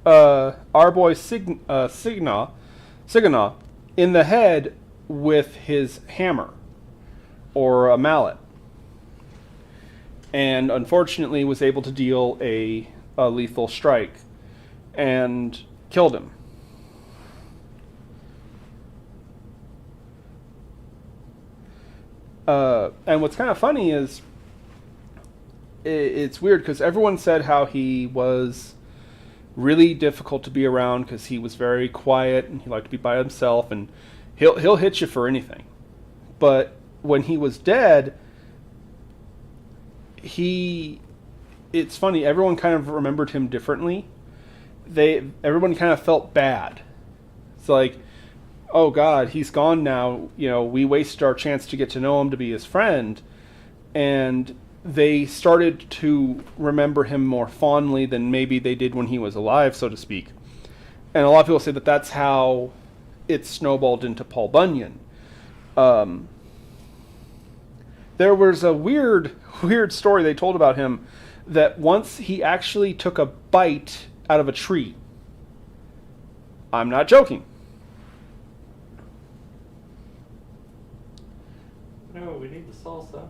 our boy Signa in the head with his hammer, or a mallet, and unfortunately was able to deal a lethal strike and killed him. And what's kind of funny is it's weird because everyone said how he was really difficult to be around because he was very quiet and he liked to be by himself, and he'll hit you for anything. But when he was dead, it's funny, everyone kind of remembered him differently. Everyone kind of felt bad. It's like, oh God, he's gone now. You know, we wasted our chance to get to know him, to be his friend. And they started to remember him more fondly than maybe they did when he was alive, so to speak. And a lot of people say that that's how it snowballed into Paul Bunyan. There was a weird story they told about him, that once he actually took a bite out of a tree. I'm not joking. No, we need the salsa.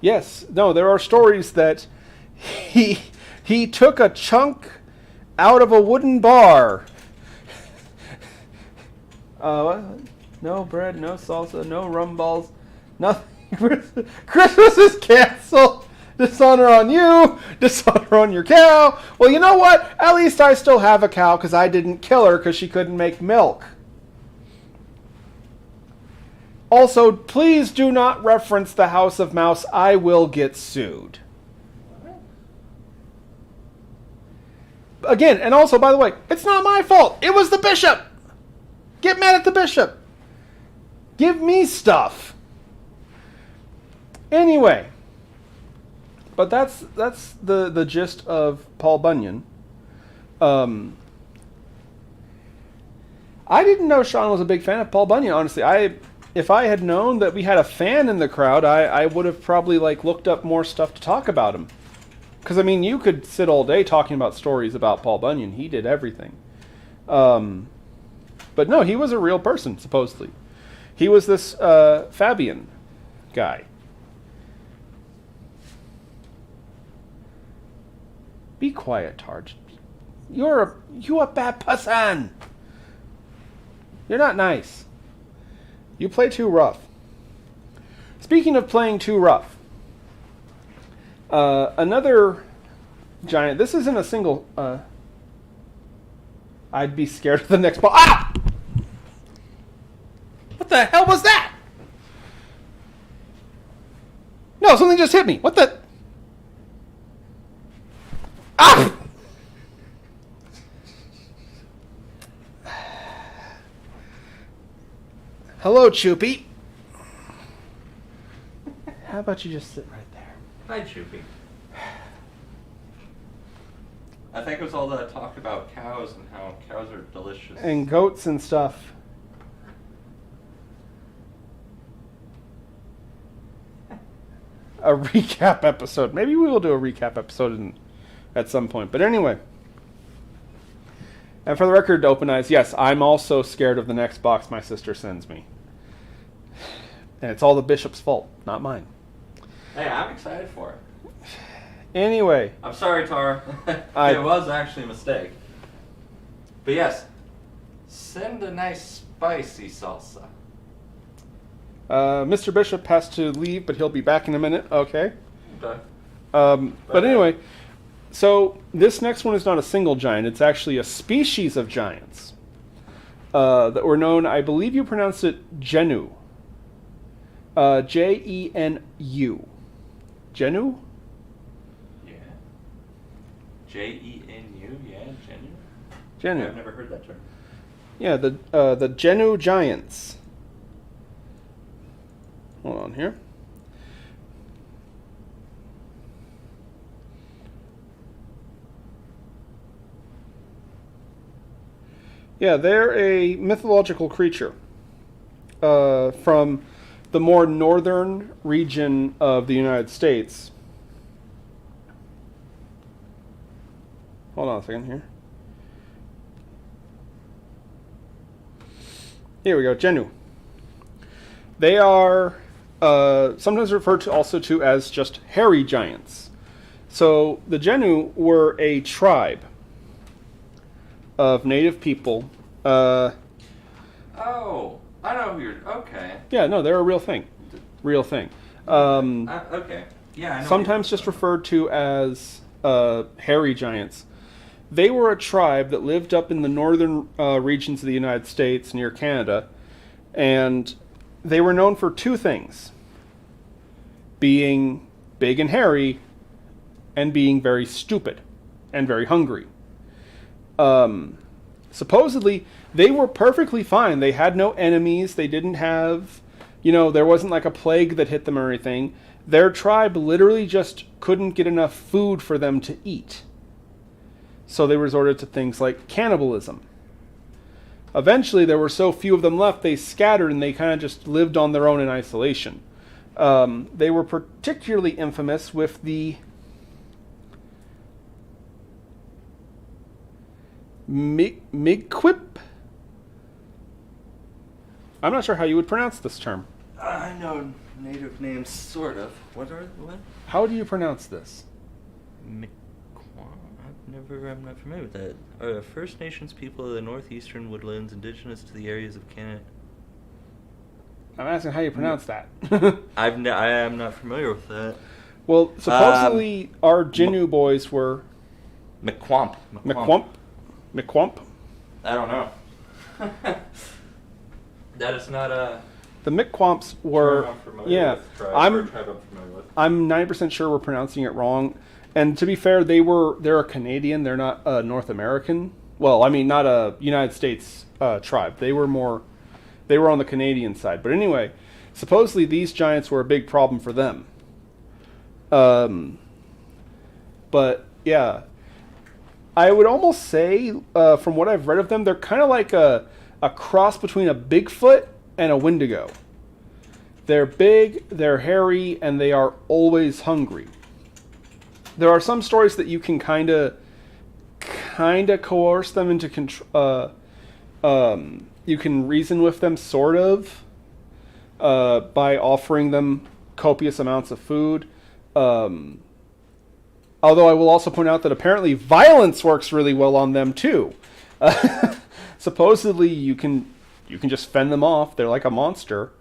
Yes, no, there are stories that he took a chunk out of a wooden bar. No bread, no salsa, no rum balls, nothing. Christmas is canceled. Dishonor on you, dishonor on your cow. Well, you know what? At least I still have a cow because I didn't kill her because she couldn't make milk. Also, please do not reference the House of Mouse. I will get sued. Again, and also, by the way, it's not my fault. It was the bishop. Get mad at the bishop. Give me stuff. Anyway, but that's the gist of Paul Bunyan. I didn't know Sean was a big fan of Paul Bunyan, honestly. If I had known that we had a fan in the crowd, I would have probably looked up more stuff to talk about him. Because, I mean, you could sit all day talking about stories about Paul Bunyan. He did everything. But no, he was a real person, supposedly. He was this Fabian guy. Be quiet, Tarj. You a bad person. You're not nice. You play too rough. Speaking of playing too rough, another giant. This isn't a single. I'd be scared of the next ball. Ah! What the hell was that? No, something just hit me. What the? Ah! Hello, Choopy. How about you just sit right there? Hi, Choopy. I think it was all that talk about cows and how cows are delicious. And goats and stuff. A recap episode. Maybe we will do a recap episode at some point. But anyway. And for the record, Open Eyes, yes, I'm also scared of the next box my sister sends me. And it's all the bishop's fault, not mine. Hey, I'm excited for it. Anyway. I'm sorry, Tara. It was actually a mistake. But yes, send a nice spicy salsa. Mr. Bishop has to leave, but he'll be back in a minute. Okay. Okay. But anyway, so this next one is not a single giant. It's actually a species of giants that were known, I believe you pronounced it Genu. Jenu. Genu? Yeah. Jenu? Yeah, Genu? Genu. I've never heard that term. Yeah, the Genu giants. Hold on here. Yeah, they're a mythological creature from the more northern region of the United States. Hold on a second here. Here we go, Genu. They are sometimes referred to also to as just hairy giants. So the Genu were a tribe of native people. Oh, I know who you're. Okay. Yeah, no, they're a real thing. Real thing. Okay. Yeah, I know. Sometimes just referred to as hairy giants. They were a tribe that lived up in the northern regions of the United States near Canada, and they were known for two things: being big and hairy, and being very stupid and very hungry. Supposedly, they were perfectly fine. They had no enemies. They didn't have, there wasn't like a plague that hit them or anything. Their tribe literally just couldn't get enough food for them to eat. So they resorted to things like cannibalism. Eventually, there were so few of them left, they scattered and they kind of just lived on their own in isolation. They were particularly infamous with the Migquip. I'm not sure how you would pronounce this term. I know native names, sort of. What? How do you pronounce this? I'm not familiar with that. Are First Nations people of the northeastern woodlands indigenous to the areas of Canada? I'm asking how you pronounce that. I am not familiar with that. Well, supposedly our Genu boys were McQuamp. McQuamp? I don't know. That is not a... The McQuamps were... I'm familiar with. I'm familiar with. I'm 90% sure we're pronouncing it wrong. And to be fair, they're a Canadian. They're not a North American. Well, I mean, not a United States tribe. They were on the Canadian side. But anyway, supposedly these giants were a big problem for them. But yeah, I would almost say, from what I've read of them, they're kind of like a cross between a Bigfoot and a Wendigo. They're big, they're hairy, and they are always hungry. There are some stories that you can kind of coerce them into control. You can reason with them, sort of, by offering them copious amounts of food. Although I will also point out that apparently violence works really well on them too. Supposedly you can just fend them off. They're like a monster,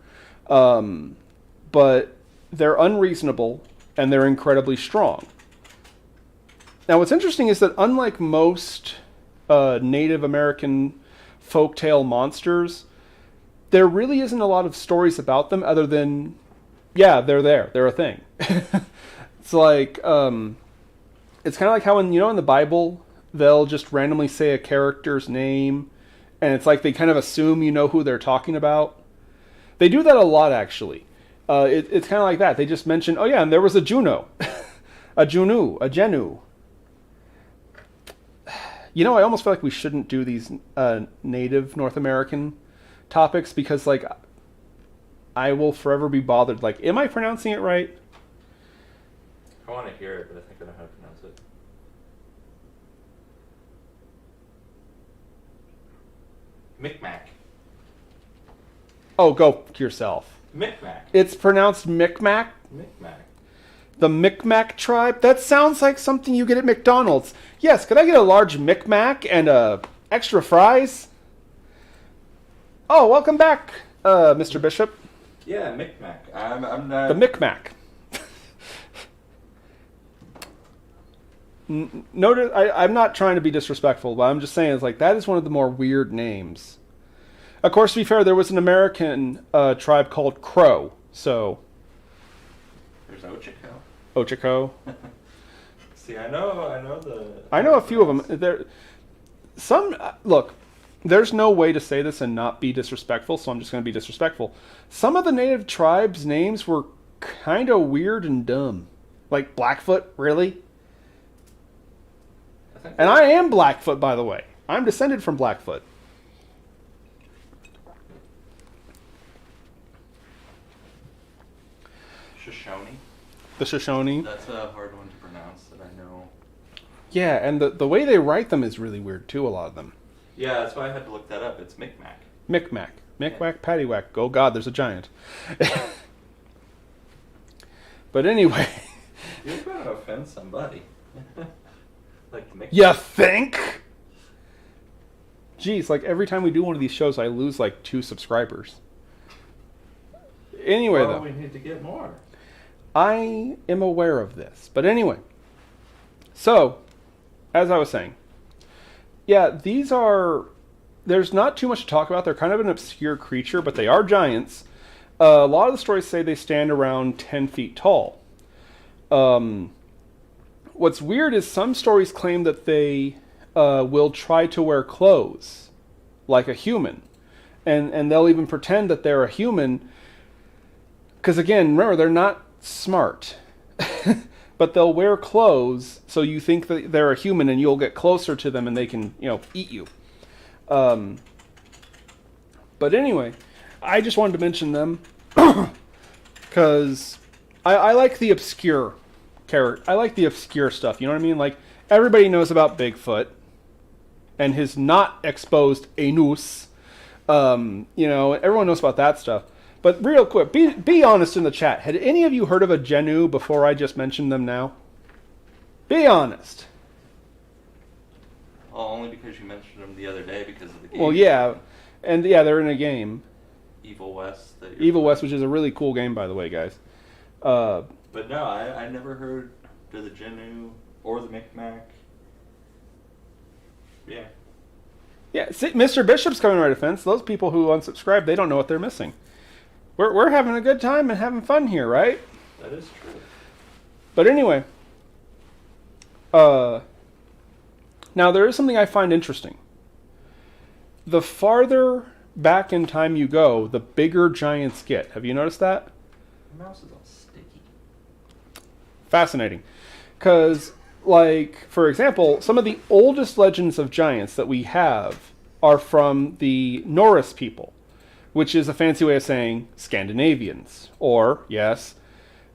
but they're unreasonable and they're incredibly strong. Now, what's interesting is that unlike most Native American folktale monsters, there really isn't a lot of stories about them other than, yeah, they're there. They're a thing. It's like, it's kind of like how in the Bible, they'll just randomly say a character's name, and it's like they kind of assume you know who they're talking about. They do that a lot, actually. It's kind of like that. They just mention, oh yeah, and there was a Juno, a Junu, a Genu. You know, I almost feel like we shouldn't do these native North American topics because, like, I will forever be bothered. Like, am I pronouncing it right? I want to hear it, but I think I know how to pronounce it. Micmac. Oh, go yourself. Micmac. It's pronounced Micmac. Micmac. The Micmac tribe? That sounds like something you get at McDonald's. Yes, could I get a large Micmac and extra fries? Oh, welcome back, Mr. Bishop. Yeah, Micmac. I'm not... The Micmac. Notice, I'm not trying to be disrespectful, but I'm just saying, it's like, that is one of the more weird names. Of course, to be fair, there was an American tribe called Crow, so... There's Ochiko. Ochiko. See, I know the... I know a few of them. There, some look. There's no way to say this and not be disrespectful, so I'm just going to be disrespectful. Some of the native tribes' names were kind of weird and dumb, like Blackfoot. Really? And I am Blackfoot, by the way. I'm descended from Blackfoot. Shoshone. The Shoshone. That's a hard one to pronounce that I know. Yeah, and the way they write them is really weird too. A lot of them. Yeah, that's why I had to look that up. It's Micmac. Micmac. Micmac, paddywhack. Oh God, there's a giant. But anyway. You're going to offend somebody. Like Micmac. You think? Jeez, like every time we do one of these shows, I lose like 2 subscribers. Anyway, Well, though. we need to get more. I am aware of this. But anyway. So, as I was saying. Yeah, these are... There's not too much to talk about. They're kind of an obscure creature, but they are giants. A lot of the stories say they stand around 10 feet tall. What's weird is some stories claim that they will try to wear clothes like a human. And they'll even pretend that they're a human. Because again, remember, they're not smart. But they'll wear clothes so you think that they're a human and you'll get closer to them and they can, eat you. But anyway, I just wanted to mention them because I like the obscure character. I like the obscure stuff. You know what I mean? Like, everybody knows about Bigfoot and his not exposed anus. Everyone knows about that stuff. But real quick, be honest in the chat. Had any of you heard of a Genu before I just mentioned them now? Be honest. Well, only because you mentioned them the other day because of the game. Well, yeah. And yeah, they're in a game. Evil West. Evil West, which is a really cool game, by the way, guys. But no, I never heard of the Genu or the Micmac. Yeah. Yeah, see, Mr. Bishop's coming right defense. Those people who unsubscribe, they don't know what they're missing. We're having a good time and having fun here, right? That is true. But anyway, now there is something I find interesting. The farther back in time you go, the bigger giants get. Have you noticed that? The mouse is all sticky. Fascinating. Because, like, for example, some of the oldest legends of giants that we have are from the Norse people, which is a fancy way of saying Scandinavians, or, yes,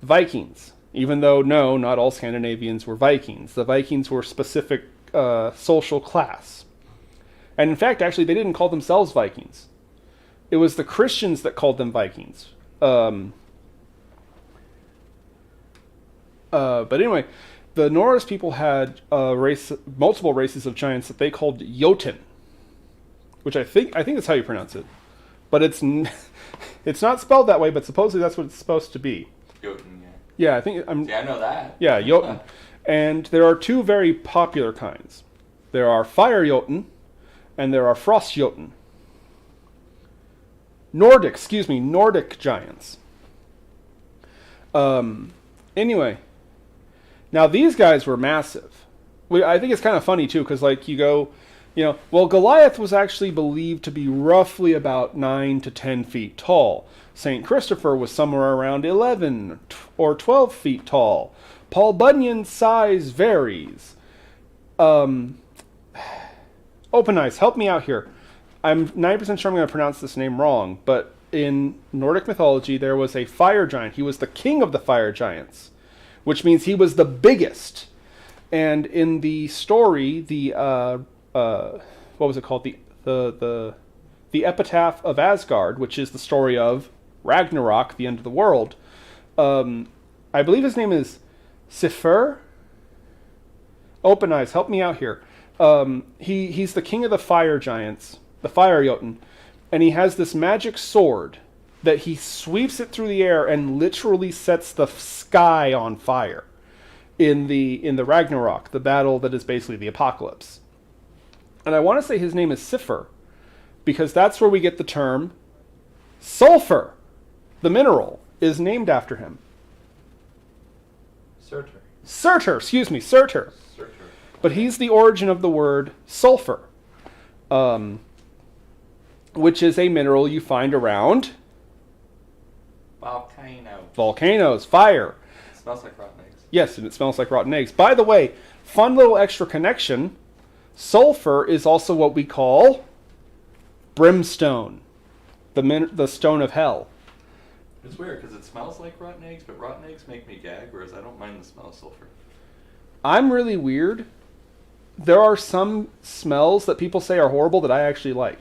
Vikings. Even though, no, not all Scandinavians were Vikings. The Vikings were a specific social class. And in fact, actually, they didn't call themselves Vikings. It was the Christians that called them Vikings. But anyway, the Norse people had multiple races of giants that they called Jotun, which I think that's how you pronounce it. But it's not spelled that way, but supposedly that's what it's supposed to be. Jotun, yeah. Yeah, I think See, I know that. Yeah, Jotun. And there are 2 very popular kinds. There are Fire Jotun, and there are Frost Jotun. Nordic giants. Anyway, now these guys were massive. I think it's kind of funny too, because like you go, Goliath was actually believed to be roughly about 9 to 10 feet tall. St. Christopher was somewhere around 11 or 12 feet tall. Paul Bunyan's size varies. Open Eyes, help me out here. I'm 90% sure I'm going to pronounce this name wrong, but in Nordic mythology, there was a fire giant. He was the king of the fire giants, which means he was the biggest. And in the story, what was it called? The Epitaph of Asgard, which is the story of Ragnarok, the end of the world. I believe his name is Sifr. Open Eyes, help me out here. He's the king of the fire giants, the fire Jotun, and he has this magic sword that he sweeps it through the air and literally sets the sky on fire in the Ragnarok, the battle that is basically the apocalypse. And I want to say his name is Sifr, because that's where we get the term sulfur. The mineral is named after him. Surtur. Surtur. But he's the origin of the word sulfur, which is a mineral you find around volcanoes, fire. It smells like rotten eggs. Yes, and it smells like rotten eggs. By the way, fun little extra connection, sulfur is also what we call brimstone, the stone of hell. It's weird because it smells like rotten eggs, but rotten eggs make me gag, whereas I don't mind the smell of sulfur. I'm really weird. There are some smells that people say are horrible that I actually like.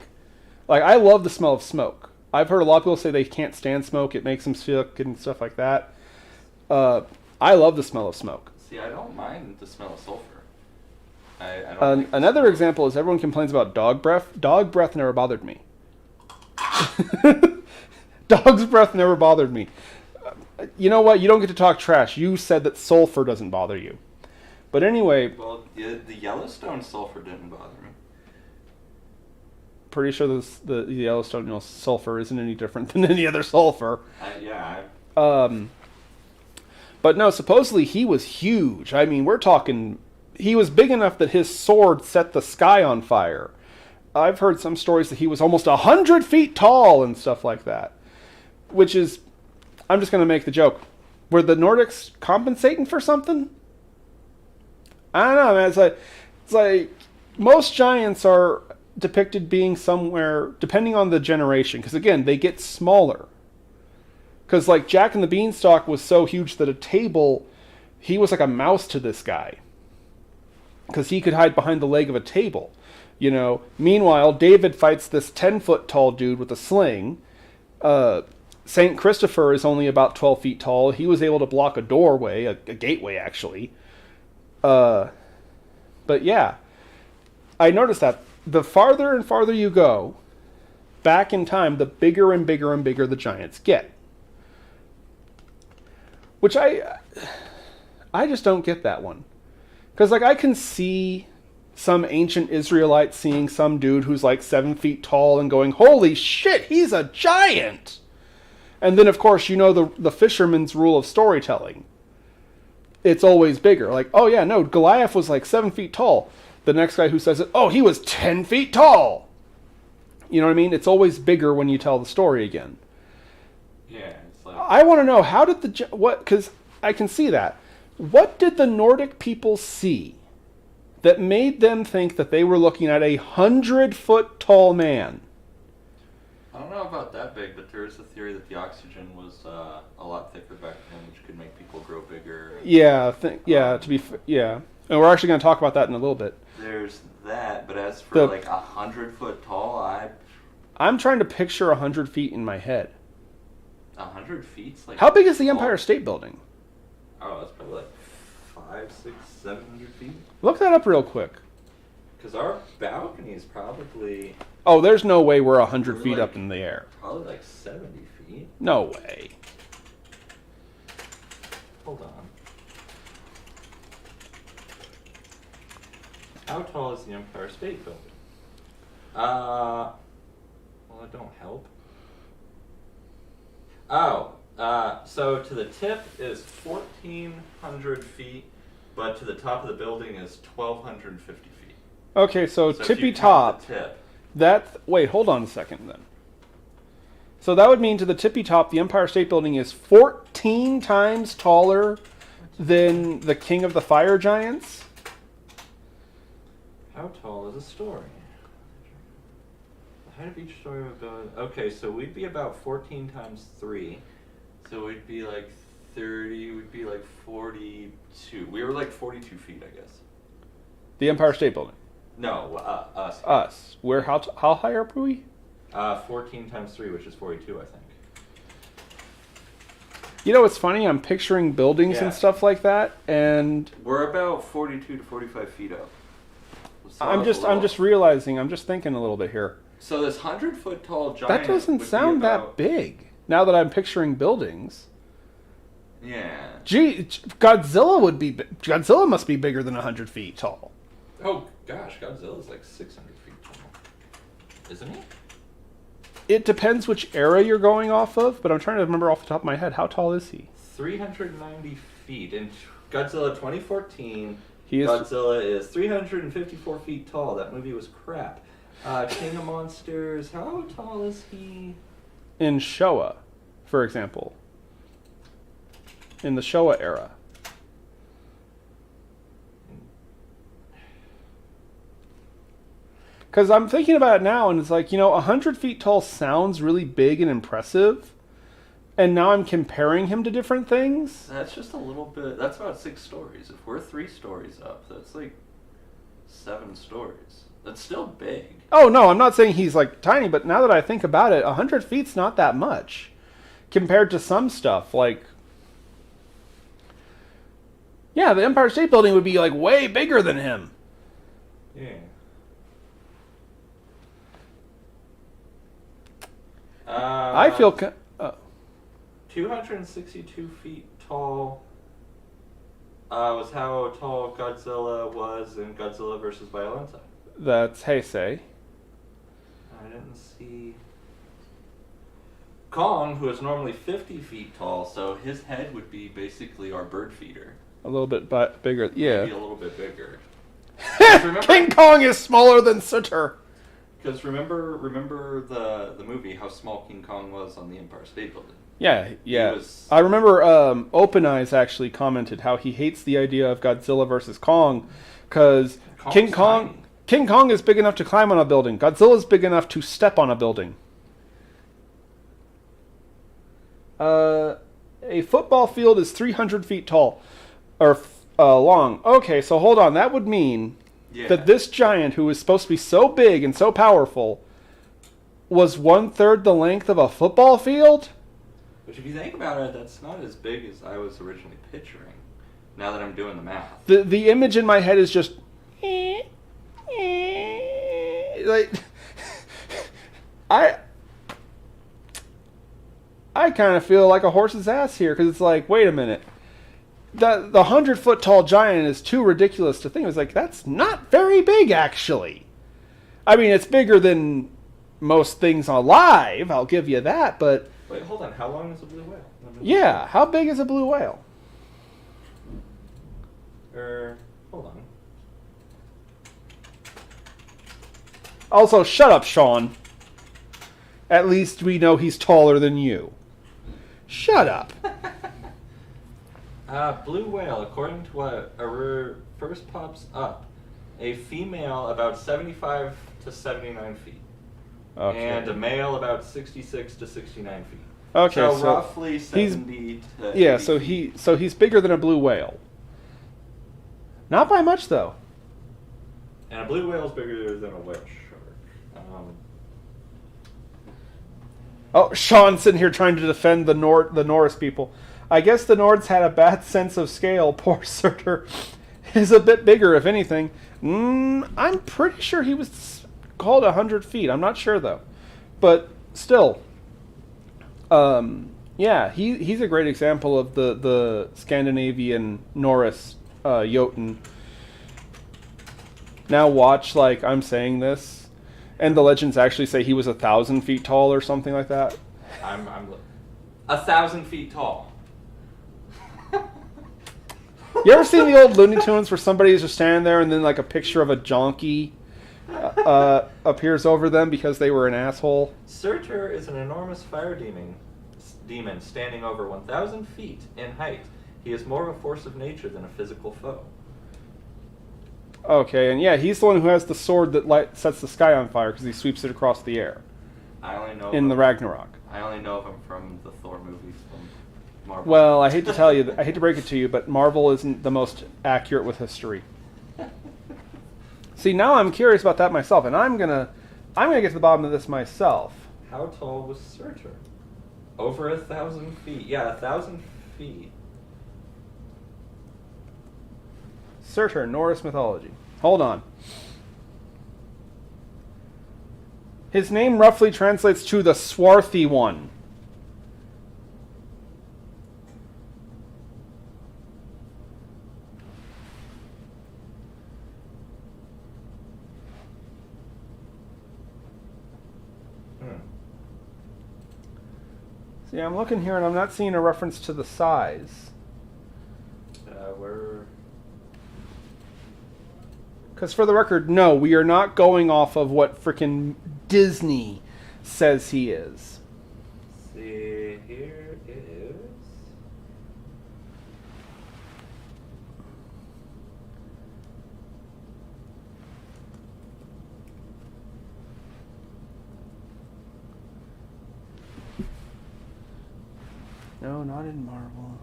Like, I love the smell of smoke. I've heard a lot of people say they can't stand smoke. It makes them sick and stuff like that. I love the smell of smoke. See, I don't mind the smell of sulfur. I don't like another example is everyone complains about dog breath. Dog breath never bothered me. Dog's breath never bothered me. You know what? You don't get to talk trash. You said that sulfur doesn't bother you. But anyway... Well, the Yellowstone sulfur didn't bother me. Pretty sure the Yellowstone sulfur isn't any different than any other sulfur. But no, supposedly he was huge. I mean, we're talking... He was big enough that his sword set the sky on fire. I've heard some stories that he was almost 100 feet tall and stuff like that. Which is... I'm just going to make the joke. Were the Nordics compensating for something? I don't know, man. It's like most giants are depicted being somewhere, depending on the generation. Because again, they get smaller. Because like Jack and the Beanstalk was so huge that a table, he was like a mouse to this guy. Because he could hide behind the leg of a table. You know. Meanwhile, David fights this 10-foot tall dude with a sling. Saint Christopher is only about 12 feet tall. He was able to block a doorway, a gateway actually. But yeah, I noticed that the farther and farther you go back in time, the bigger and bigger and bigger the giants get. Which I just don't get that one. Because like I can see some ancient Israelite seeing some dude who's like 7 feet tall and going, holy shit, he's a giant! And then of course you know the fisherman's rule of storytelling. It's always bigger. Like, oh yeah, no, Goliath was like 7 feet tall. The next guy who says it, oh, he was 10 feet tall. You know what I mean? It's always bigger when you tell the story again. Yeah, it's like... I want to know, how did because I can see that. What did the Nordic people see that made them think that they were looking at 100-foot tall man? I don't know about that big, but there is a theory that the oxygen was a lot thicker back then, which could make people grow bigger. Yeah, and we're actually going to talk about that in a little bit. There's that, but as for like 100-foot tall, I'm trying to picture 100 feet in my head. 100 feet's like... How big is the Empire State Building? Oh, it's probably like 500, 600, 700 feet. Look that up real quick. Because our balcony is probably... Oh, there's no way we're 100 feet up in the air. Probably like 70 feet. No way. Hold on. How tall is the Empire State Building? Well, it don't help. Oh, so to the tip is 1,400 feet, but to the top of the building is 1,250 feet. Okay, so tippy top. Wait, hold on a second then. So that would mean to the tippy top, the Empire State Building is 14 times taller than the King of the Fire Giants? How tall is a story? height of each story would go. Okay, so we'd be about 14 times 3. So we'd be like 30. We'd be like 42. We were like 42 feet, I guess. The Empire State Building. No, us. Us. How high are we? 14 times 3, which is 42, I think. You know, it's funny. I'm picturing buildings and stuff like that, and we're about 42 to 45 feet up. So I'm just realizing. I'm just thinking a little bit here. So this 100-foot tall giant. That doesn't sound that big. Now that I'm picturing buildings. Yeah. Gee, Godzilla must be bigger than 100 feet tall. Oh gosh, Godzilla's like 600 feet tall, isn't he? It depends which era you're going off of, but I'm trying to remember off the top of my head. How tall is he? 390 feet. In Godzilla 2014, He is. Godzilla is 354 feet tall. That movie was crap. King of Monsters, how tall is he? In Showa, for example. In the Showa era. Because I'm thinking about it now, and it's like, 100 feet tall sounds really big and impressive. And now I'm comparing him to different things. That's just a little bit. That's about 6 stories. If we're 3 stories up, that's like 7 stories. That's still big. Oh, no, I'm not saying he's, like, tiny, but now that I think about it, 100 feet's not that much. Compared to some stuff, like... Yeah, the Empire State Building would be, like, way bigger than him. Yeah. I feel... 262 feet tall was how tall Godzilla was in Godzilla vs. Violenta. That's Heisei. I didn't see... Kong, who is normally 50 feet tall, so his head would be basically our bird feeder. A little bit bigger, yeah. Maybe a little bit bigger. King Kong is smaller than Sutter. Because remember the movie, how small King Kong was on the Empire State Building. Yeah. I remember Open Eyes actually commented how he hates the idea of Godzilla versus Kong because King Kong is big enough to climb on a building. Godzilla's big enough to step on a building. A football field is 300 feet tall or long. Okay, so hold on. That would mean that this giant, who is supposed to be so big and so powerful, was 1/3 the length of a football field? Which, if you think about it, that's not as big as I was originally picturing. Now that I'm doing the math. The image in my head is just... like... I kind of feel like a horse's ass here, because it's like, wait a minute. The 100-foot tall giant is too ridiculous to think. It's like, that's not very big, actually. I mean, it's bigger than most things alive, I'll give you that, but... Wait, hold on. How long is a blue whale? Yeah, how big is a blue whale? Hold on. Also, shut up, Sean. At least we know he's taller than you. Shut up. Blue whale, according to what first pops up, a female about 75 to 79 feet. Okay. And a male about 66 to 69 feet. Okay, so roughly 70 to 80 yeah, feet. so he's bigger than a blue whale. Not by much, though. And a blue whale is bigger than a whale shark. Oh, Sean's sitting here trying to defend the Norse people. I guess the Nords had a bad sense of scale. Poor Surtur is a bit bigger, if anything. I'm pretty sure he was called 100 feet. I'm not sure, though. But still, yeah, he's a great example of the Scandinavian Norse Jotun. Now watch, like, I'm saying this, and the legends actually say he was 1,000 feet tall or something like that. I'm 1,000 feet tall. You ever seen the old Looney Tunes where somebody's just standing there and then like a picture of a donkey appears over them because they were an asshole? Surtur is an enormous fire demon standing over 1,000 feet in height. He is more of a force of nature than a physical foe. Okay, and yeah, he's the one who has the sword that sets the sky on fire because he sweeps it across the air. I only know in the Ragnarok. I only know of him from the Thor movies from Marvel. Well, I hate to tell you, I hate to break it to you, but Marvel isn't the most accurate with history. See, now I'm curious about that myself, and I'm gonna get to the bottom of this myself. How tall was Surtur? Over 1,000 feet. Yeah, 1,000 feet. Surtur, Norse mythology. Hold on. His name roughly translates to the swarthy one. See, I'm looking here and I'm not seeing a reference to the size. Where? Because for the record, no, we are not going off of what frickin' Disney says he is. See, here it is. No, not in Marvel.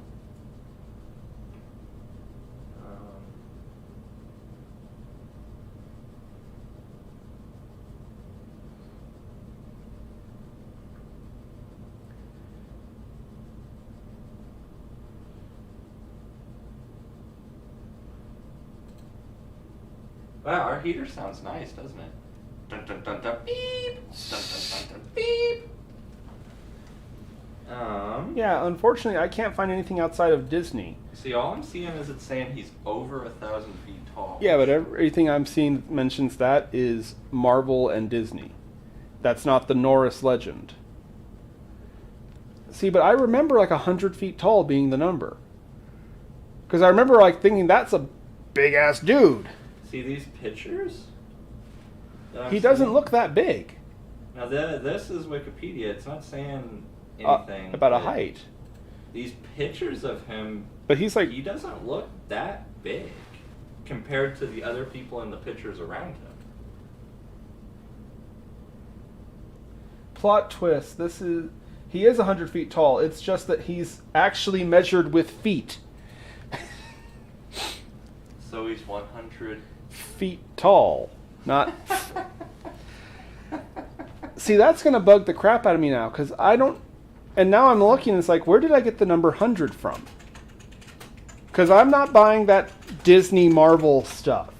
Wow, our heater sounds nice, doesn't it? Dun dun dun dun beep. Dun dun dun dun beep. Yeah, unfortunately, I can't find anything outside of Disney. See, all I'm seeing is it saying he's over 1,000 feet tall. Yeah, but everything I'm seeing that mentions that is Marvel and Disney. That's not the Norse legend. See, but I remember like 100 feet tall being the number. Because I remember like thinking that's a big ass dude. See these pictures? He doesn't look that big. Now this is Wikipedia. It's not saying anything about a height. These pictures of him, but he's like, he doesn't look that big compared to the other people in the pictures around him. Plot twist. He is 100 feet tall. It's just that he's actually measured with feet. So he's 100 feet tall, not. See, that's gonna bug the crap out of me now, because I don't. And now I'm looking, and it's like, where did I get the number 100 from? Because I'm not buying that Disney Marvel stuff.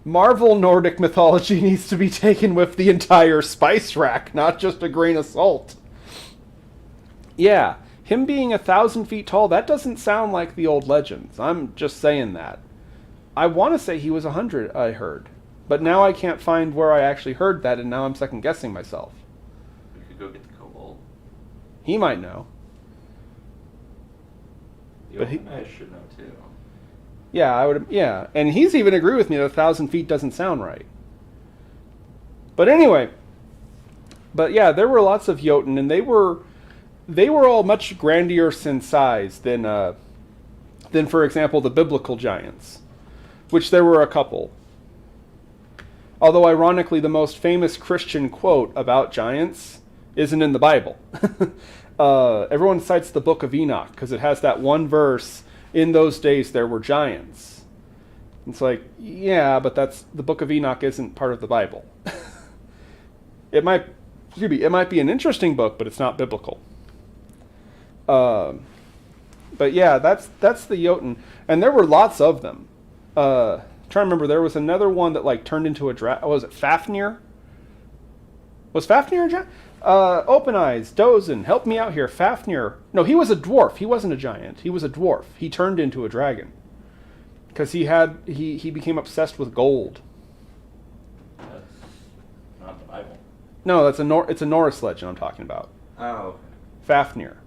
Marvel Nordic mythology needs to be taken with the entire spice rack, not just a grain of salt. Yeah, him being 1,000 feet tall, that doesn't sound like the old legends. I'm just saying that. I want to say he was 100, I heard. But now I can't find where I actually heard that, and now I'm second guessing myself. We could go get the kobold. He might know. The old guy should know too. Yeah, I would. Yeah, and he's even agreed with me that 1,000 feet doesn't sound right. But anyway, yeah, there were lots of Jotun, and they were all much grandiose in size than, for example, the biblical giants, which there were a couple. Although, ironically, the most famous Christian quote about giants isn't in the Bible. Everyone cites the Book of Enoch because it has that one verse, "In those days there were giants." It's like, yeah, but the Book of Enoch isn't part of the Bible. It might be an interesting book, but it's not biblical. But yeah, that's the Jotun, and there were lots of them. Trying to remember, there was another one that like turned into a dragon. Was it Fafnir? Was Fafnir a giant? Open Eyes, Dozen, help me out here. Fafnir. No, he was a dwarf. He wasn't a giant. He was a dwarf. He turned into a dragon because he became obsessed with gold. That's not the Bible. No, it's a Norse legend I'm talking about. Oh. Fafnir.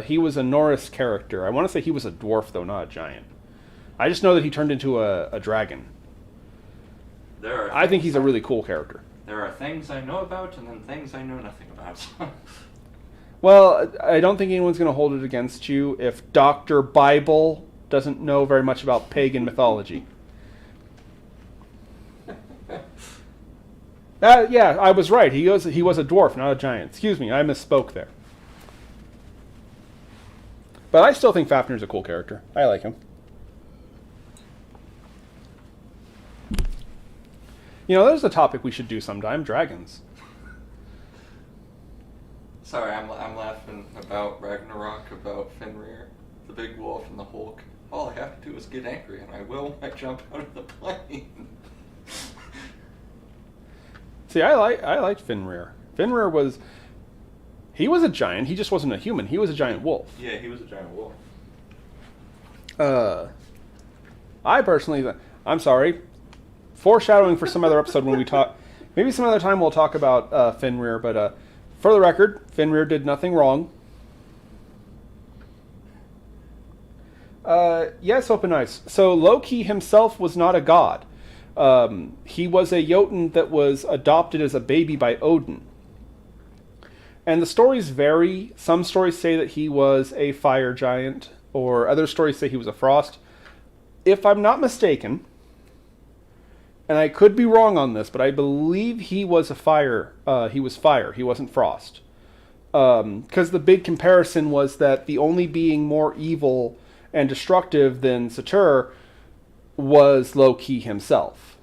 He was a Norse character. I want to say he was a dwarf though, not a giant. I just know that he turned into a dragon. I think he's a really cool character. There are things I know about and then things I know nothing about. Well, I don't think anyone's going to hold it against you if Dr. Bible doesn't know very much about pagan mythology. Yeah, I was right. He was a dwarf, not a giant. Excuse me, I misspoke there. But I still think Fafnir's a cool character. I like him. There's a topic we should do sometime: dragons. Sorry, I'm laughing about Ragnarok, about Fenrir, the big wolf, and the Hulk. All I have to do is get angry, and I will when I jump out of the plane. See, I liked Fenrir. Fenrir was a giant. He just wasn't a human. He was a giant wolf. Yeah, he was a giant wolf. I personally, I'm sorry, foreshadowing for some other episode when we talk. Maybe some other time we'll talk about Fenrir. But for the record, Fenrir did nothing wrong. Yes, Open Eyes. So Loki himself was not a god. He was a Jotun that was adopted as a baby by Odin. And the stories vary. Some stories say that he was a fire giant, or other stories say he was a frost. If I'm not mistaken, and I could be wrong on this, but I believe he was a fire. He was fire. He wasn't frost. Because the big comparison was that the only being more evil and destructive than Satyr was Loki himself.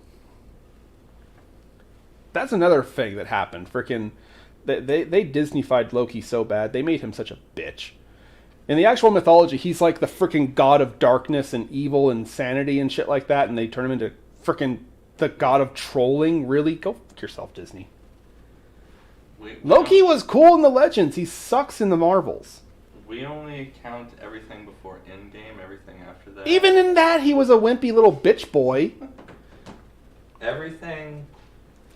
That's another thing that happened. Freaking, they Disney-fied Loki so bad. They made him such a bitch. In the actual mythology, he's like the freaking god of darkness and evil and sanity and shit like that, and they turn him into freaking the god of trolling. Really? Go fuck yourself, Disney. Loki was cool in the Legends. He sucks in the Marvels. We only count everything before Endgame, everything after that. Even in that, he was a wimpy little bitch boy. Everything.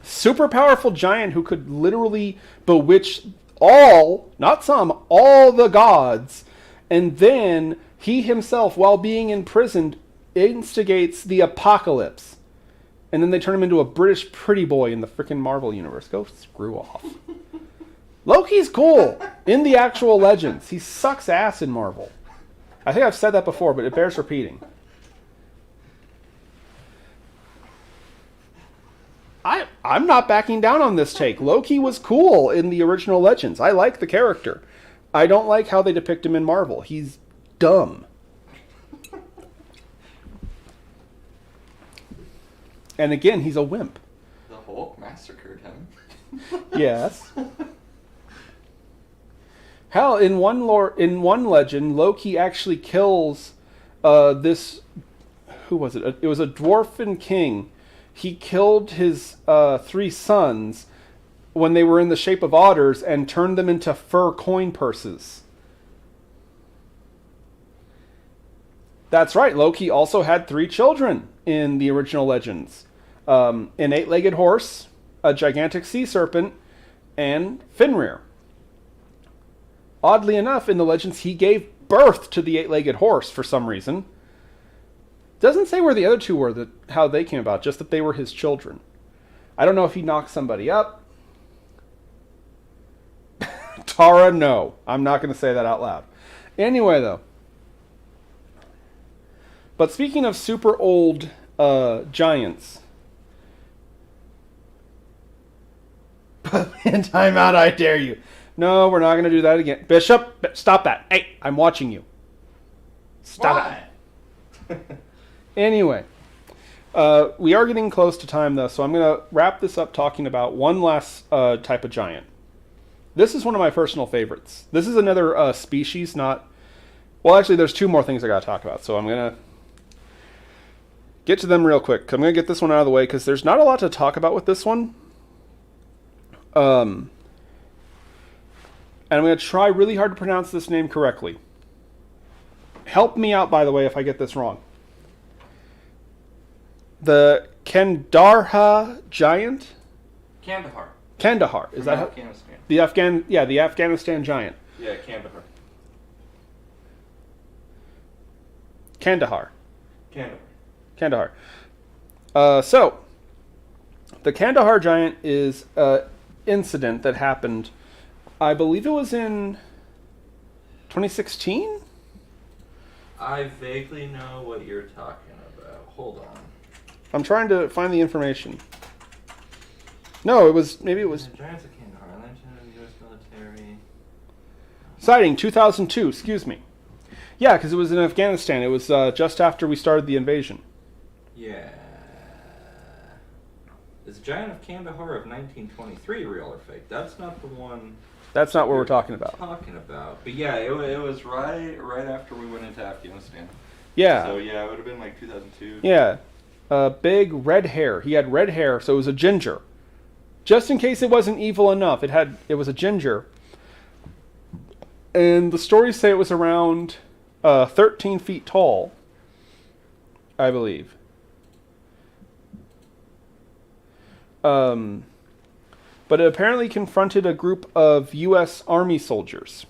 Super powerful giant who could literally bewitch all, not some, all the gods. And then he himself, while being imprisoned, instigates the apocalypse. And then they turn him into a British pretty boy in the freaking Marvel universe. Go screw off. Loki's cool in the actual Legends. He sucks ass in Marvel. I think I've said that before, but it bears repeating. I'm not backing down on this take. Loki was cool in the original Legends. I like the character. I don't like how they depict him in Marvel. He's dumb. And again, he's a wimp. The Hulk massacred him. Yes. Hell, in one legend, Loki actually kills this. Who was it? It was a dwarfen king. He killed his 3 sons when they were in the shape of otters and turned them into fur coin purses. That's right. Loki also had 3 children in the original Legends. An 8-legged horse, a gigantic sea serpent, and Fenrir. Oddly enough, in the Legends, he gave birth to the 8-legged horse for some reason. Doesn't say where the other 2 were, how they came about, just that they were his children. I don't know if he knocked somebody up. Tara, no. I'm not going to say that out loud. Anyway, though. But speaking of super old giants. In timeout, I dare you. No, we're not going to do that again. Bishop, stop that. Hey, I'm watching you. Stop it. Anyway, we are getting close to time, though, so I'm going to wrap this up talking about one last type of giant. This is one of my personal favorites. This is another species, not... Well, actually, there's 2 more things I got to talk about, so I'm going to get to them real quick. I'm going to get this one out of the way, because there's not a lot to talk about with this one. And I'm going to try really hard to pronounce this name correctly. Help me out, by the way, if I get this wrong. The Kandahar giant? Kandahar. Kandahar. Is that Afghanistan? The Afghanistan giant. Yeah, Kandahar. Kandahar. Kandahar. So, the Kandahar giant is an incident that happened, I believe it was in 2016? I vaguely know what you're talking about. Hold on. I'm trying to find the information. No, maybe it was... Giants of Kandahar, Lieutenant of the U.S. military. Sighting, 2002, excuse me. Yeah, because it was in Afghanistan. It was just after we started the invasion. Yeah. Is Giant of Kandahar of 1923 real or fake? That's not the one... That's not what we're talking about. But yeah, it was right after we went into Afghanistan. Yeah. So yeah, it would have been like 2002. Yeah. Big red hair. He had red hair, so it was a ginger. Just in case it wasn't evil enough, it was a ginger. And the stories say it was around 13 feet tall, I believe. But it apparently confronted a group of U.S. Army soldiers.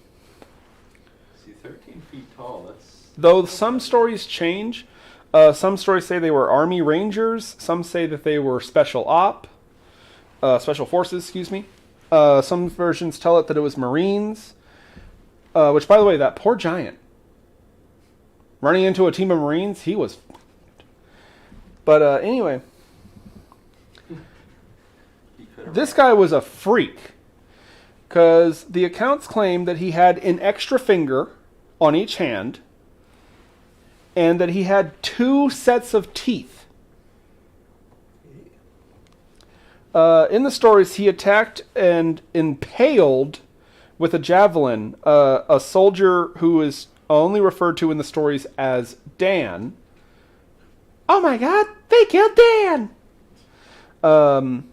See, 13 feet tall, that's... Though some stories change. Some stories say they were Army Rangers. Some say that they were Special Forces, excuse me. Some versions tell it that it was Marines. Which, by the way, that poor giant. Running into a team of Marines, he was... But anyway... This guy was a freak, because the accounts claim that he had an extra finger on each hand, and that he had 2 sets of teeth. In the stories, he attacked and impaled with a javelin a soldier who is only referred to in the stories as Dan. Oh my God, they killed Dan!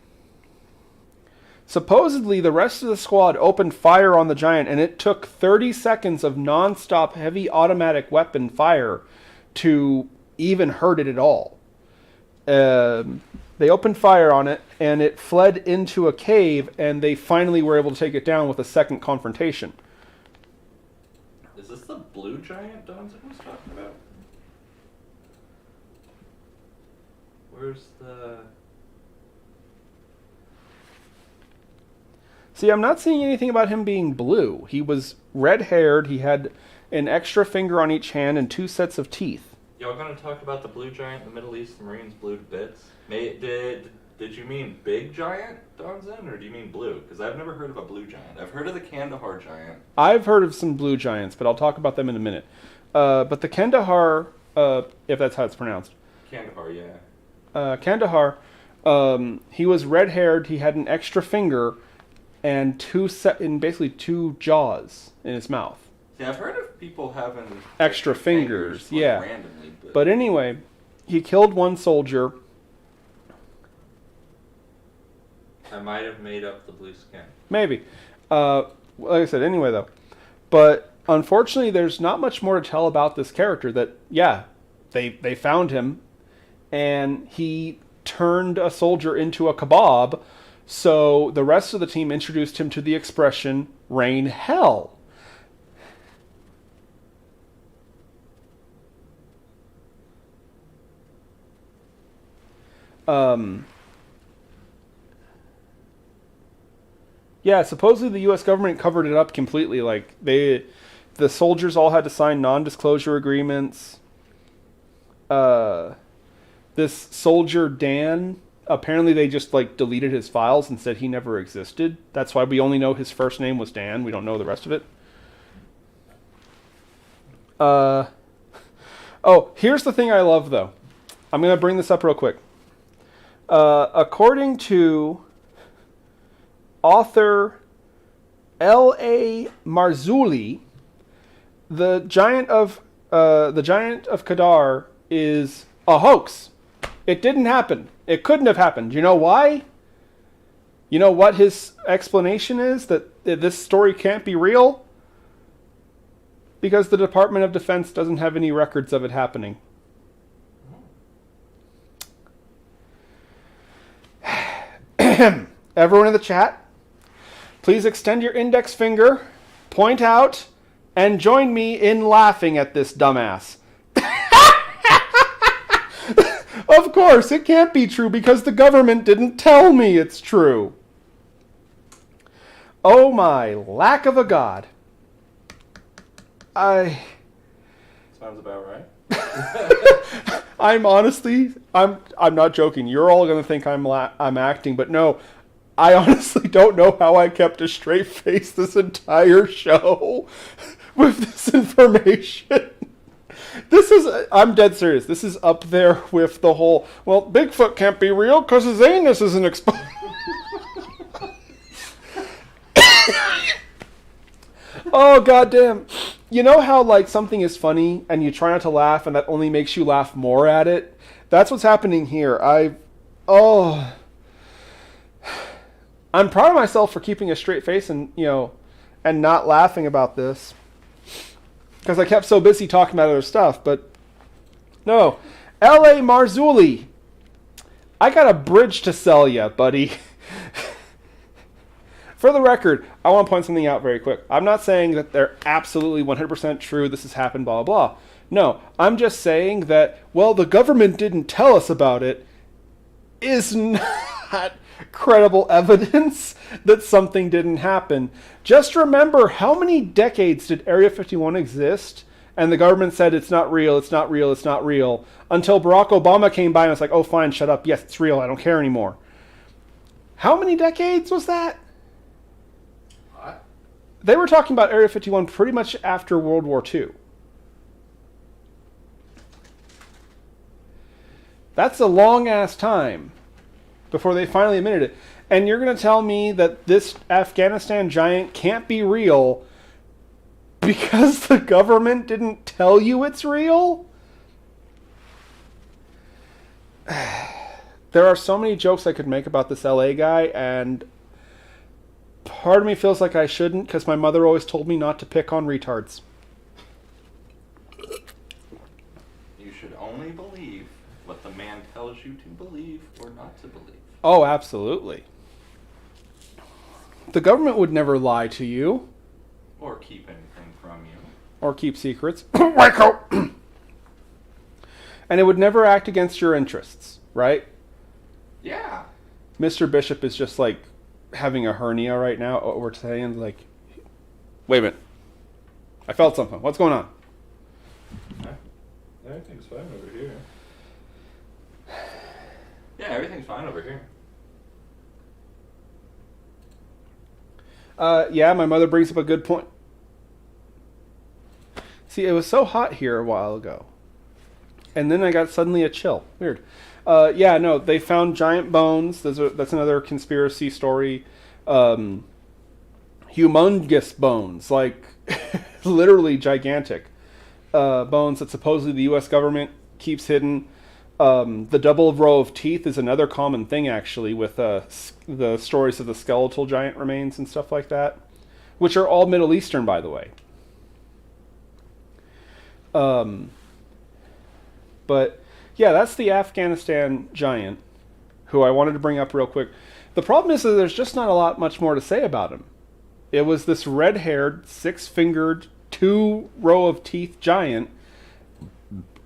Supposedly, the rest of the squad opened fire on the giant, and it took 30 seconds of non-stop heavy automatic weapon fire to even hurt it at all. They opened fire on it, and it fled into a cave, and they finally were able to take it down with a second confrontation. Is this the blue giant Donson was talking about? Where's the... See, I'm not seeing anything about him being blue. He was red-haired, he had an extra finger on each hand, and 2 sets of teeth. Y'all gonna talk about the blue giant in the Middle East, the Marines blew to bits? Did you mean big giant, Donzen, or do you mean blue? Because I've never heard of a blue giant. I've heard of the Kandahar giant. I've heard of some blue giants, but I'll talk about them in a minute. But the Kandahar, if that's how it's pronounced. Kandahar, yeah. Kandahar, he was red-haired, he had an extra finger, and basically 2 jaws in his mouth. See, I've heard of people having extra fingers, like, yeah. Randomly, but anyway, he killed one soldier. I might have made up the blue skin. Maybe. Like I said, anyway, though. But unfortunately, there's not much more to tell about this character. That, yeah, they found him, and he turned a soldier into a kebab. So the rest of the team introduced him to the expression, rain hell. Yeah, supposedly the U.S. government covered it up completely. Like, the soldiers all had to sign non-disclosure agreements. This soldier, Dan... Apparently they just deleted his files and said he never existed. That's why we only know his first name was Dan. We don't know the rest of it. Oh, here's the thing I love, though. I'm going to bring this up real quick. According to author L.A. Marzulli, the giant of Kadar is a hoax. It didn't happen. It couldn't have happened. You know why? You know what his explanation is? That this story can't be real? Because the Department of Defense doesn't have any records of it happening. Everyone in the chat, please extend your index finger, point out, and join me in laughing at this dumbass. Of course, it can't be true because the government didn't tell me it's true. Oh my lack of a god. Sounds about right. I'm not joking. You're all going to think I'm acting, but no. I honestly don't know how I kept a straight face this entire show with this information. I'm dead serious. This is up there with the whole, well, Bigfoot can't be real because his anus isn't exposed. Oh, goddamn. You know how, like, something is funny and you try not to laugh and that only makes you laugh more at it? That's what's happening here. I'm proud of myself for keeping a straight face and, and not laughing about this. Because I kept so busy talking about other stuff, but no. L.A. Marzulli. I got a bridge to sell ya, buddy. For the record, I want to point something out very quick. I'm not saying that they're absolutely 100% true, this has happened, blah, blah, blah. No, I'm just saying that, well, the government didn't tell us about it is not credible evidence that something didn't happen. Just remember, how many decades did Area 51 exist? And the government said it's not real, it's not real, it's not real. Until Barack Obama came by and was like, oh, fine, shut up. Yes, it's real. I don't care anymore. How many decades was that? What? They were talking about Area 51 pretty much after World War II. That's a long-ass time before they finally admitted it. And you're going to tell me that this Afghanistan giant can't be real because the government didn't tell you it's real? There are so many jokes I could make about this LA guy, and part of me feels like I shouldn't because my mother always told me not to pick on retards. You should only believe what the man tells you to believe or not to believe. Oh, absolutely. The government would never lie to you. Or keep anything from you. Or keep secrets. And it would never act against your interests, right? Yeah. Mr. Bishop is just like having a hernia right now. What we're saying, like, wait a minute. I felt something. What's going on? Everything's fine over here. Yeah, everything's fine over here. Yeah, my mother brings up a good point. See, it was so hot here a while ago. And then I got suddenly a chill. Weird. Yeah, no, they found giant bones. That's another conspiracy story. Humongous bones, like literally gigantic bones that supposedly the U.S. government keeps hidden. The double row of teeth is another common thing, actually, with the stories of the skeletal giant remains and stuff like that, which are all Middle Eastern, by the way. But, yeah, that's the Afghanistan giant, who I wanted to bring up real quick. The problem is that there's just not much more to say about him. It was this red-haired, six-fingered, two-row-of-teeth giant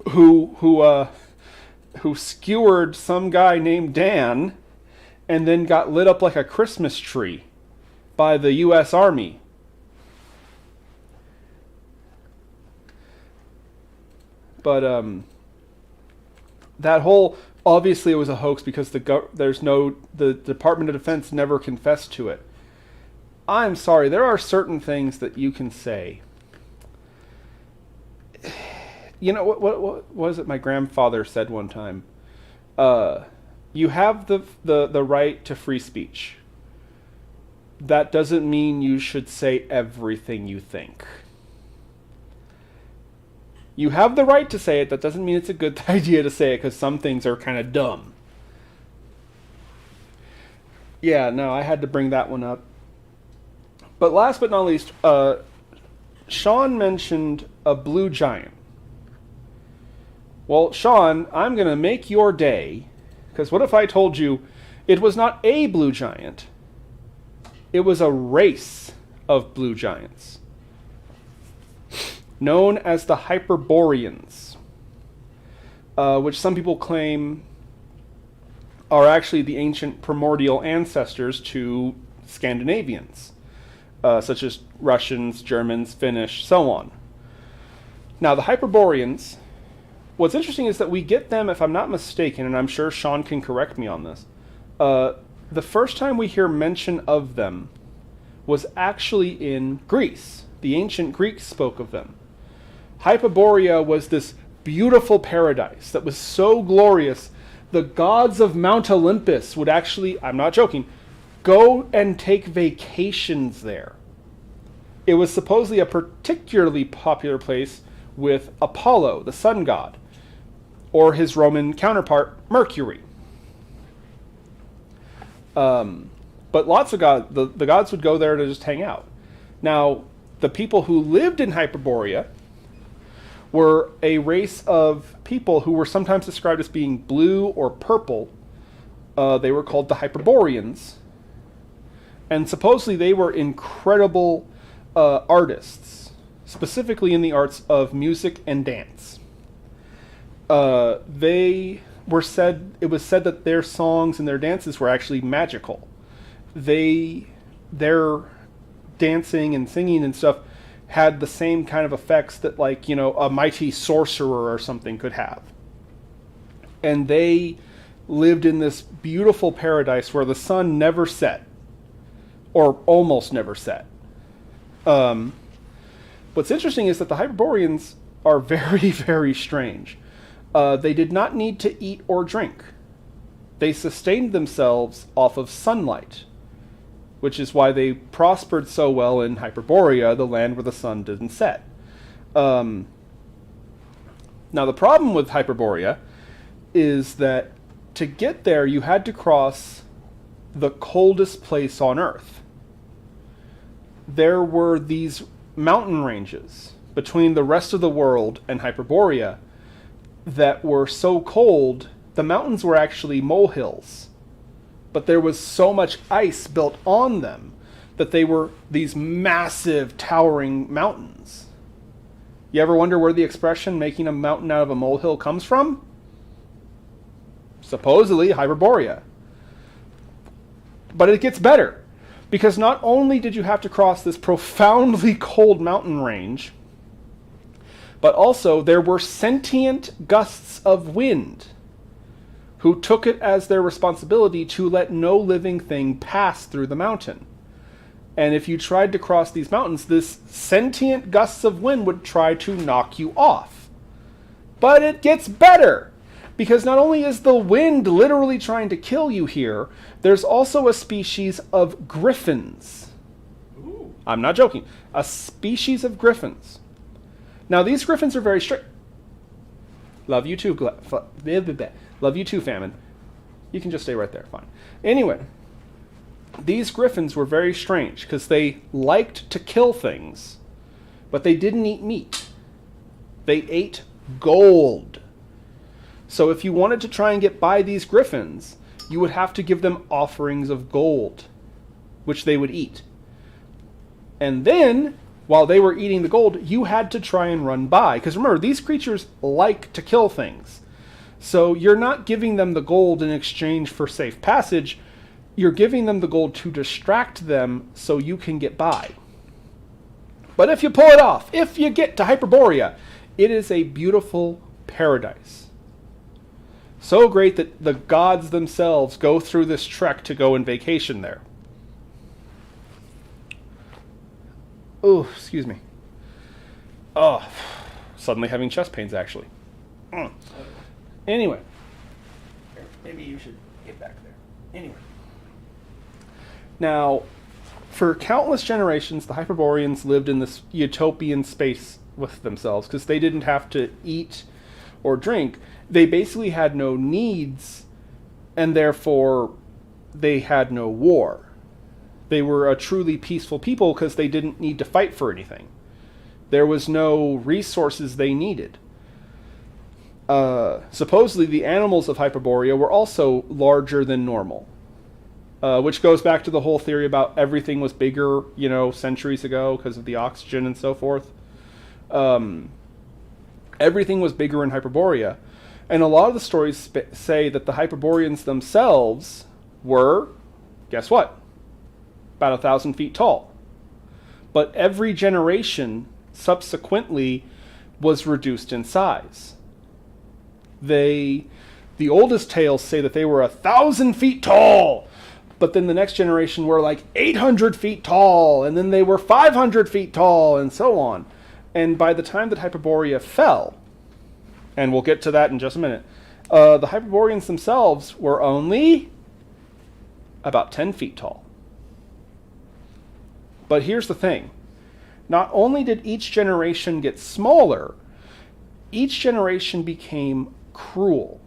who skewered some guy named Dan and then got lit up like a Christmas tree by the U.S. Army. But that whole, obviously it was a hoax because the Department of Defense never confessed to it. I'm sorry, there are certain things that you can say. You know, what was it my grandfather said one time? You have the right to free speech. That doesn't mean you should say everything you think. You have the right to say it. That doesn't mean it's a good idea to say it because some things are kind of dumb. Yeah, no, I had to bring that one up. But last but not least, Sean mentioned a blue giant. Well, Sean, I'm going to make your day, because what if I told you it was not a blue giant, it was a race of blue giants, known as the Hyperboreans, which some people claim are actually the ancient primordial ancestors to Scandinavians, such as Russians, Germans, Finnish, so on. Now, the Hyperboreans, what's interesting is that we get them, if I'm not mistaken, and I'm sure Sean can correct me on this, the first time we hear mention of them was actually in Greece. The ancient Greeks spoke of them. Hyperborea was this beautiful paradise that was so glorious, the gods of Mount Olympus would actually, I'm not joking, go and take vacations there. It was supposedly a particularly popular place with Apollo, the sun god, or his Roman counterpart, Mercury. But lots of gods, the gods would go there to just hang out. Now, the people who lived in Hyperborea were a race of people who were sometimes described as being blue or purple. They were called the Hyperboreans. And supposedly they were incredible artists, specifically in the arts of music and dance. It was said that their songs and their dances were actually magical. Their dancing and singing and stuff had the same kind of effects that, like, a mighty sorcerer or something could have. And they lived in this beautiful paradise where the sun never set, or almost never set. What's interesting is that the Hyperboreans are very, very strange. They did not need to eat or drink. They sustained themselves off of sunlight, which is why they prospered so well in Hyperborea, the land where the sun didn't set. Now, the problem with Hyperborea is that to get there, you had to cross the coldest place on Earth. There were these mountain ranges between the rest of the world and Hyperborea that were so cold, the mountains were actually molehills. But there was so much ice built on them that they were these massive, towering mountains. You ever wonder where the expression making a mountain out of a molehill comes from? Supposedly Hyperborea. But it gets better, because not only did you have to cross this profoundly cold mountain range, but also there were sentient gusts of wind who took it as their responsibility to let no living thing pass through the mountain. And if you tried to cross these mountains, this sentient gusts of wind would try to knock you off. But it gets better, because not only is the wind literally trying to kill you here, there's also a species of griffins. Ooh. I'm not joking. A species of griffins. Now, these griffins are very strict. Love you too, love you too, Famine. You can just stay right there, fine. Anyway, these griffins were very strange because they liked to kill things, but they didn't eat meat. They ate gold. So if you wanted to try and get by these griffins, you would have to give them offerings of gold, which they would eat. And then, while they were eating the gold, you had to try and run by. Because remember, these creatures like to kill things. So you're not giving them the gold in exchange for safe passage. You're giving them the gold to distract them so you can get by. But if you pull it off, if you get to Hyperborea, it is a beautiful paradise. So great that the gods themselves go through this trek to go and vacation there. Oh, excuse me. Oh, suddenly having chest pains, actually. Anyway. Here, maybe you should get back there. Anyway. Now, for countless generations, the Hyperboreans lived in this utopian space with themselves because they didn't have to eat or drink. They basically had no needs, and therefore they had no war. They were a truly peaceful people because they didn't need to fight for anything. There was no resources they needed. Supposedly the animals of Hyperborea were also larger than normal. Which goes back to the whole theory about everything was bigger, centuries ago because of the oxygen and so forth. Everything was bigger in Hyperborea. And a lot of the stories say that the Hyperboreans themselves were, guess what? About 1,000 feet tall. But every generation subsequently was reduced in size. The oldest tales say that they were 1,000 feet tall, But then the next generation were like 800 feet tall, and then they were 500 feet tall, and so on. And by the time that Hyperborea fell, and we'll get to that in just a minute, the Hyperboreans themselves were only about 10 feet tall. But here's the thing. Not only did each generation get smaller, each generation became cruel.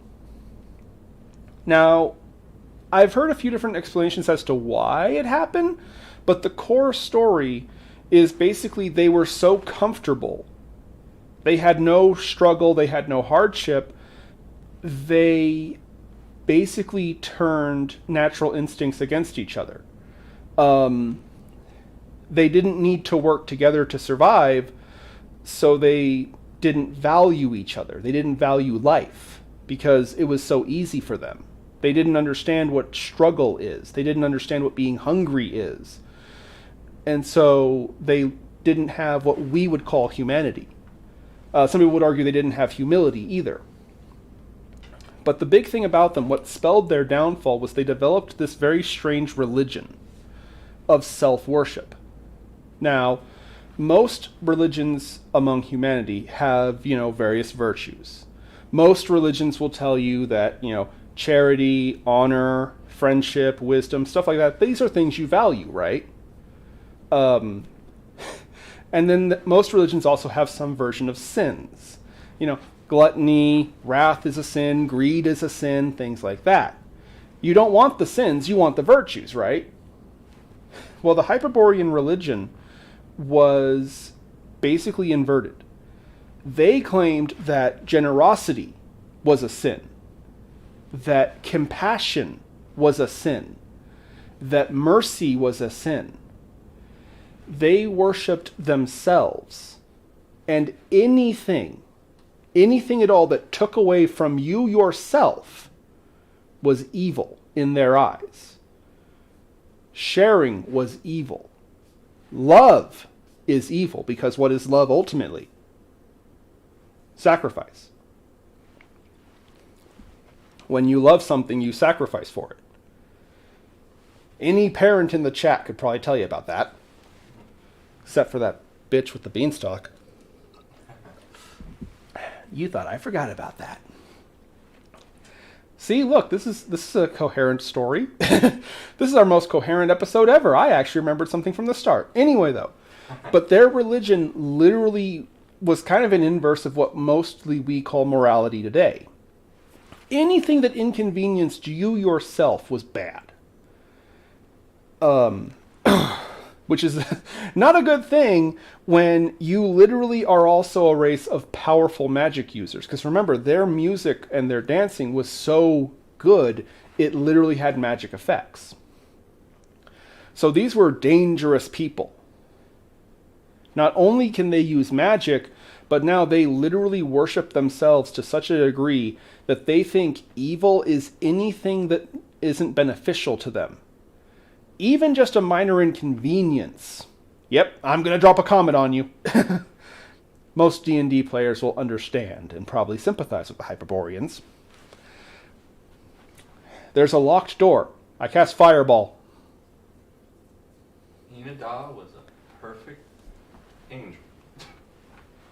Now, I've heard a few different explanations as to why it happened, but the core story is basically they were so comfortable. They had no struggle, they had no hardship. They basically turned natural instincts against each other. They didn't need to work together to survive, so they didn't value each other. They didn't value life because it was so easy for them. They didn't understand what struggle is. They didn't understand what being hungry is. And so they didn't have what we would call humanity. Some people would argue they didn't have humility either. But the big thing about them, what spelled their downfall, was they developed this very strange religion of self-worship. Now, most religions among humanity have, various virtues. Most religions will tell you that, charity, honor, friendship, wisdom, stuff like that, these are things you value, right? And then most religions also have some version of sins. Gluttony, wrath is a sin, greed is a sin, things like that. You don't want the sins, you want the virtues, right? Well, the Hyperborean religion was basically inverted. They claimed that generosity was a sin, that compassion was a sin, that mercy was a sin. They worshipped themselves, and anything at all that took away from you yourself was evil in their eyes. Sharing was evil. Love is evil, because what is love ultimately? Sacrifice. When you love something, you sacrifice for it. Any parent in the chat could probably tell you about that. Except for that bitch with the beanstalk. You thought I forgot about that. See, look, this is a coherent story. This is our most coherent episode ever. I actually remembered something from the start. Anyway, though, but their religion literally was kind of an inverse of what mostly we call morality today. Anything that inconvenienced you yourself was bad. Which is not a good thing when you literally are also a race of powerful magic users. Because remember, their music and their dancing was so good, it literally had magic effects. So these were dangerous people. Not only can they use magic, but now they literally worship themselves to such a degree that they think evil is anything that isn't beneficial to them. Even just a minor inconvenience. Yep, I'm going to drop a comment on you. Most D&D players will understand and probably sympathize with the Hyperboreans. There's a locked door. I cast Fireball. Inada was a perfect angel.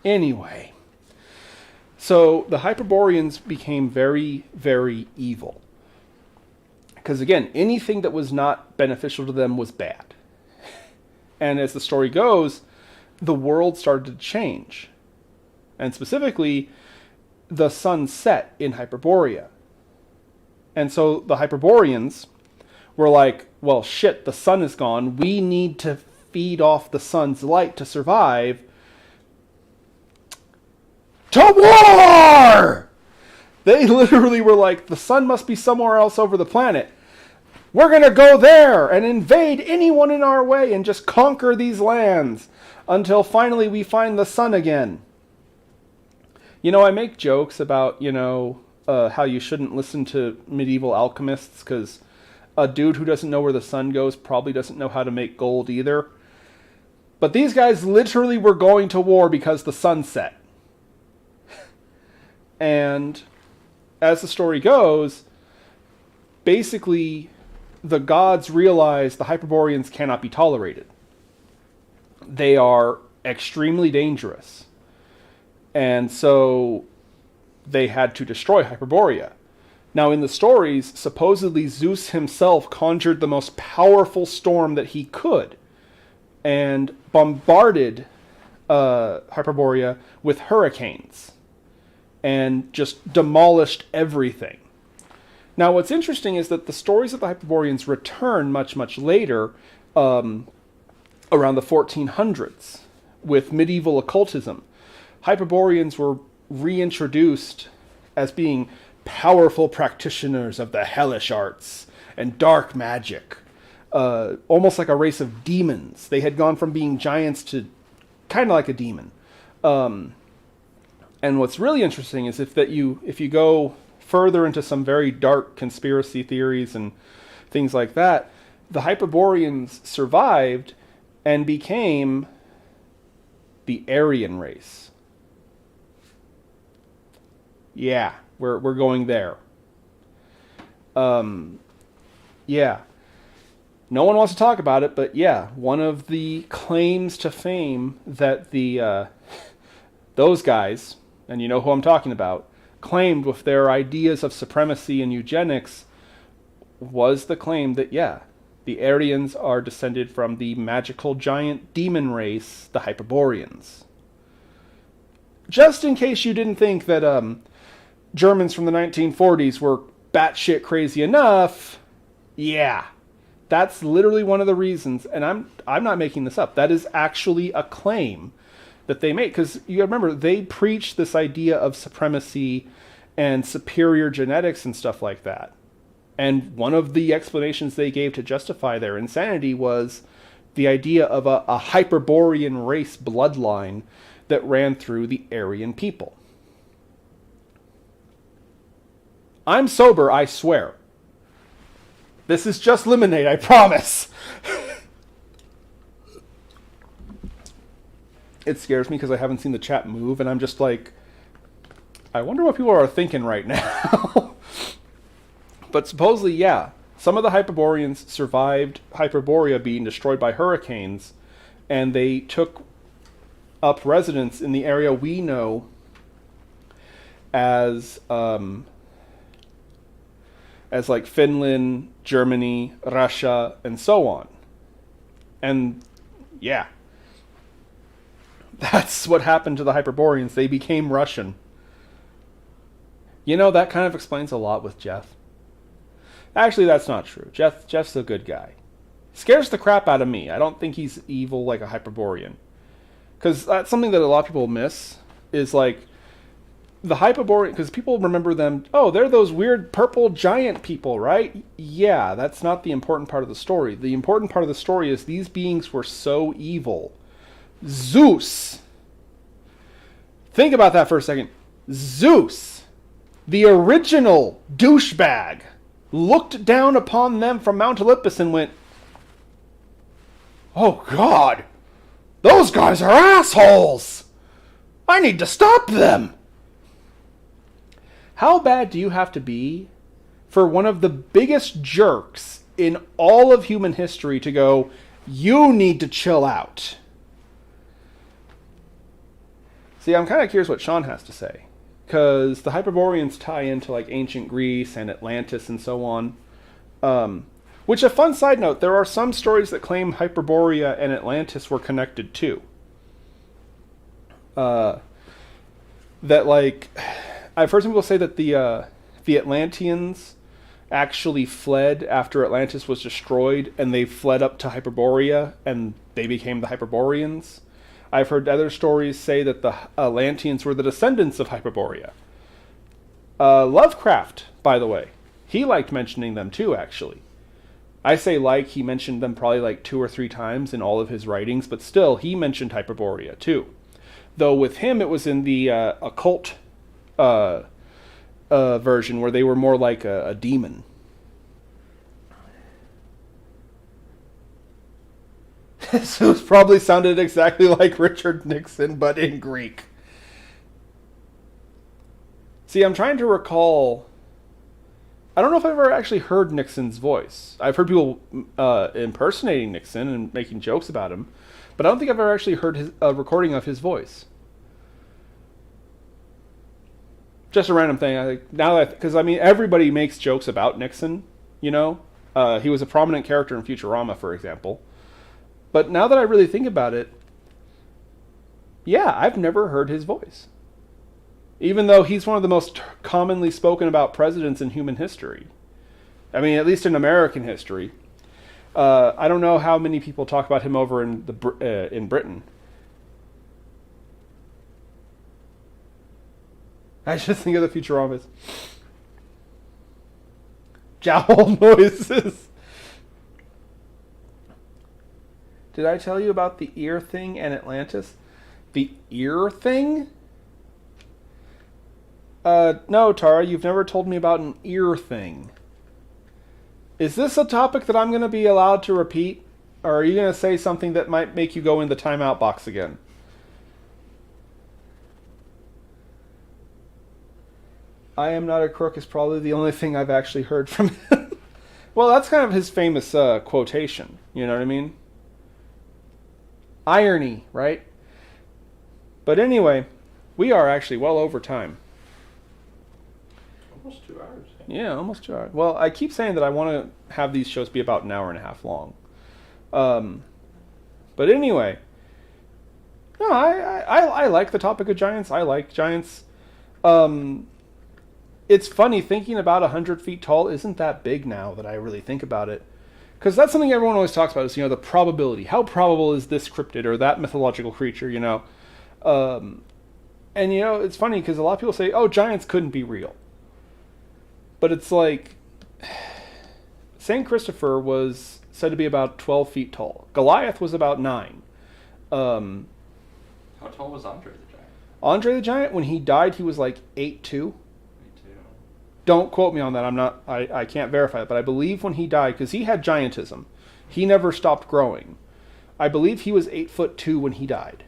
Anyway. So the Hyperboreans became very, very evil. Because again, anything that was not beneficial to them was bad. And as the story goes, the world started to change. And specifically, the sun set in Hyperborea. And so the Hyperboreans were like, well, shit, the sun is gone. We need to feed off the sun's light to survive. To war! They literally were like, the sun must be somewhere else over the planet. We're going to go there and invade anyone in our way and just conquer these lands until finally we find the sun again. I make jokes about, how you shouldn't listen to medieval alchemists because a dude who doesn't know where the sun goes probably doesn't know how to make gold either. But these guys literally were going to war because the sun set. And as the story goes, basically the gods realize the Hyperboreans cannot be tolerated. They are extremely dangerous. And so they had to destroy Hyperborea. Now, in the stories, supposedly Zeus himself conjured the most powerful storm that he could and bombarded Hyperborea with hurricanes and just demolished everything. Now, what's interesting is that the stories of the Hyperboreans return much, much later, around the 1400s, with medieval occultism. Hyperboreans were reintroduced as being powerful practitioners of the hellish arts and dark magic, almost like a race of demons. They had gone from being giants to kind of like a demon. And what's really interesting is if you go further into some very dark conspiracy theories and things like that, the Hyperboreans survived and became the Aryan race. Yeah, we're going there. Yeah. No one wants to talk about it, but yeah, one of the claims to fame that those guys, and you know who I'm talking about, claimed with their ideas of supremacy and eugenics was the claim that, yeah, the Aryans are descended from the magical giant demon race, the Hyperboreans. Just in case you didn't think that Germans from the 1940s were batshit crazy enough, yeah, that's literally one of the reasons, and I'm not making this up. That is actually a claim that they make, because you remember they preached this idea of supremacy and superior genetics and stuff like that. And one of the explanations they gave to justify their insanity was the idea of a Hyperborean race bloodline that ran through the Aryan people. I'm sober, I swear. This is just lemonade, I promise. It scares me because I haven't seen the chat move, and I'm just like, I wonder what people are thinking right now. But supposedly, yeah, some of the Hyperboreans survived Hyperborea being destroyed by hurricanes, and they took up residence in the area we know as like Finland, Germany, Russia, and so on. And yeah, that's what happened to the Hyperboreans. They became Russian. You know, that kind of explains a lot with Jeff. Actually, that's not true. Jeff's a good guy. Scares the crap out of me. I don't think he's evil like a Hyperborean. Because that's something that a lot of people miss, is like, the Hyperborean, because people remember them, oh, they're those weird purple giant people, right? Yeah, that's not the important part of the story. The important part of the story is these beings were so evil. Zeus! Think about that for a second. Zeus, the original douchebag, looked down upon them from Mount Olympus and went, oh God, those guys are assholes! I need to stop them! How bad do you have to be for one of the biggest jerks in all of human history to go, you need to chill out? See, I'm kind of curious what Sean has to say. Because the Hyperboreans tie into like ancient Greece and Atlantis and so on. Which, a fun side note, there are some stories that claim Hyperborea and Atlantis were connected too. That like, I've heard some people say that the Atlanteans actually fled after Atlantis was destroyed, and they fled up to Hyperborea, and they became the Hyperboreans. I've heard other stories say that the Atlanteans were the descendants of Hyperborea. Lovecraft, by the way, he liked mentioning them too, actually. I say like, he mentioned them probably like 2 or 3 times in all of his writings, but still, he mentioned Hyperborea too. Though with him, it was in the occult version, where they were more like a demon. Zeus probably sounded exactly like Richard Nixon, but in Greek. See, I'm trying to recall I don't know if I've ever actually heard Nixon's voice. I've heard people impersonating Nixon and making jokes about him, but I don't think I've ever actually heard a recording of his voice. Just a random thing. I think now that, because I mean everybody makes jokes about Nixon, you know. He was a prominent character in Futurama, for example. But now that I really think about it, yeah, I've never heard his voice. Even though he's one of the most commonly spoken about presidents in human history. I mean, at least in American history. I don't know how many people talk about him over in in Britain. I just think of the Futuramas. Jowl noises. Did I tell you about the ear thing and Atlantis? The ear thing? No, Tara, you've never told me about an ear thing. Is this a topic that I'm going to be allowed to repeat? Or are you going to say something that might make you go in the timeout box again? I am not a crook is probably the only thing I've actually heard from him. Well, that's kind of his famous quotation. You know what I mean? Irony, right? But anyway, we are actually well over time. Almost 2 hours. Yeah, almost 2 hours. Well, I keep saying that I want to have these shows be about an hour and a half long. But anyway, no, I like the topic of giants. I like giants. It's funny thinking about 100 feet tall isn't that big now that I really think about it. Because that's something everyone always talks about is, you know, the probability. How probable is this cryptid or that mythological creature, you know? And, you know, it's funny because a lot of people say, oh, giants couldn't be real. But it's like, St. Christopher was said to be about 12 feet tall. Goliath was about 9. How tall was Andre the Giant? Andre the Giant, when he died, he was like 8'2". Don't quote me on that. I can't verify it, but I believe when he died, because he had giantism, he never stopped growing. I believe he was 8'2" when he died.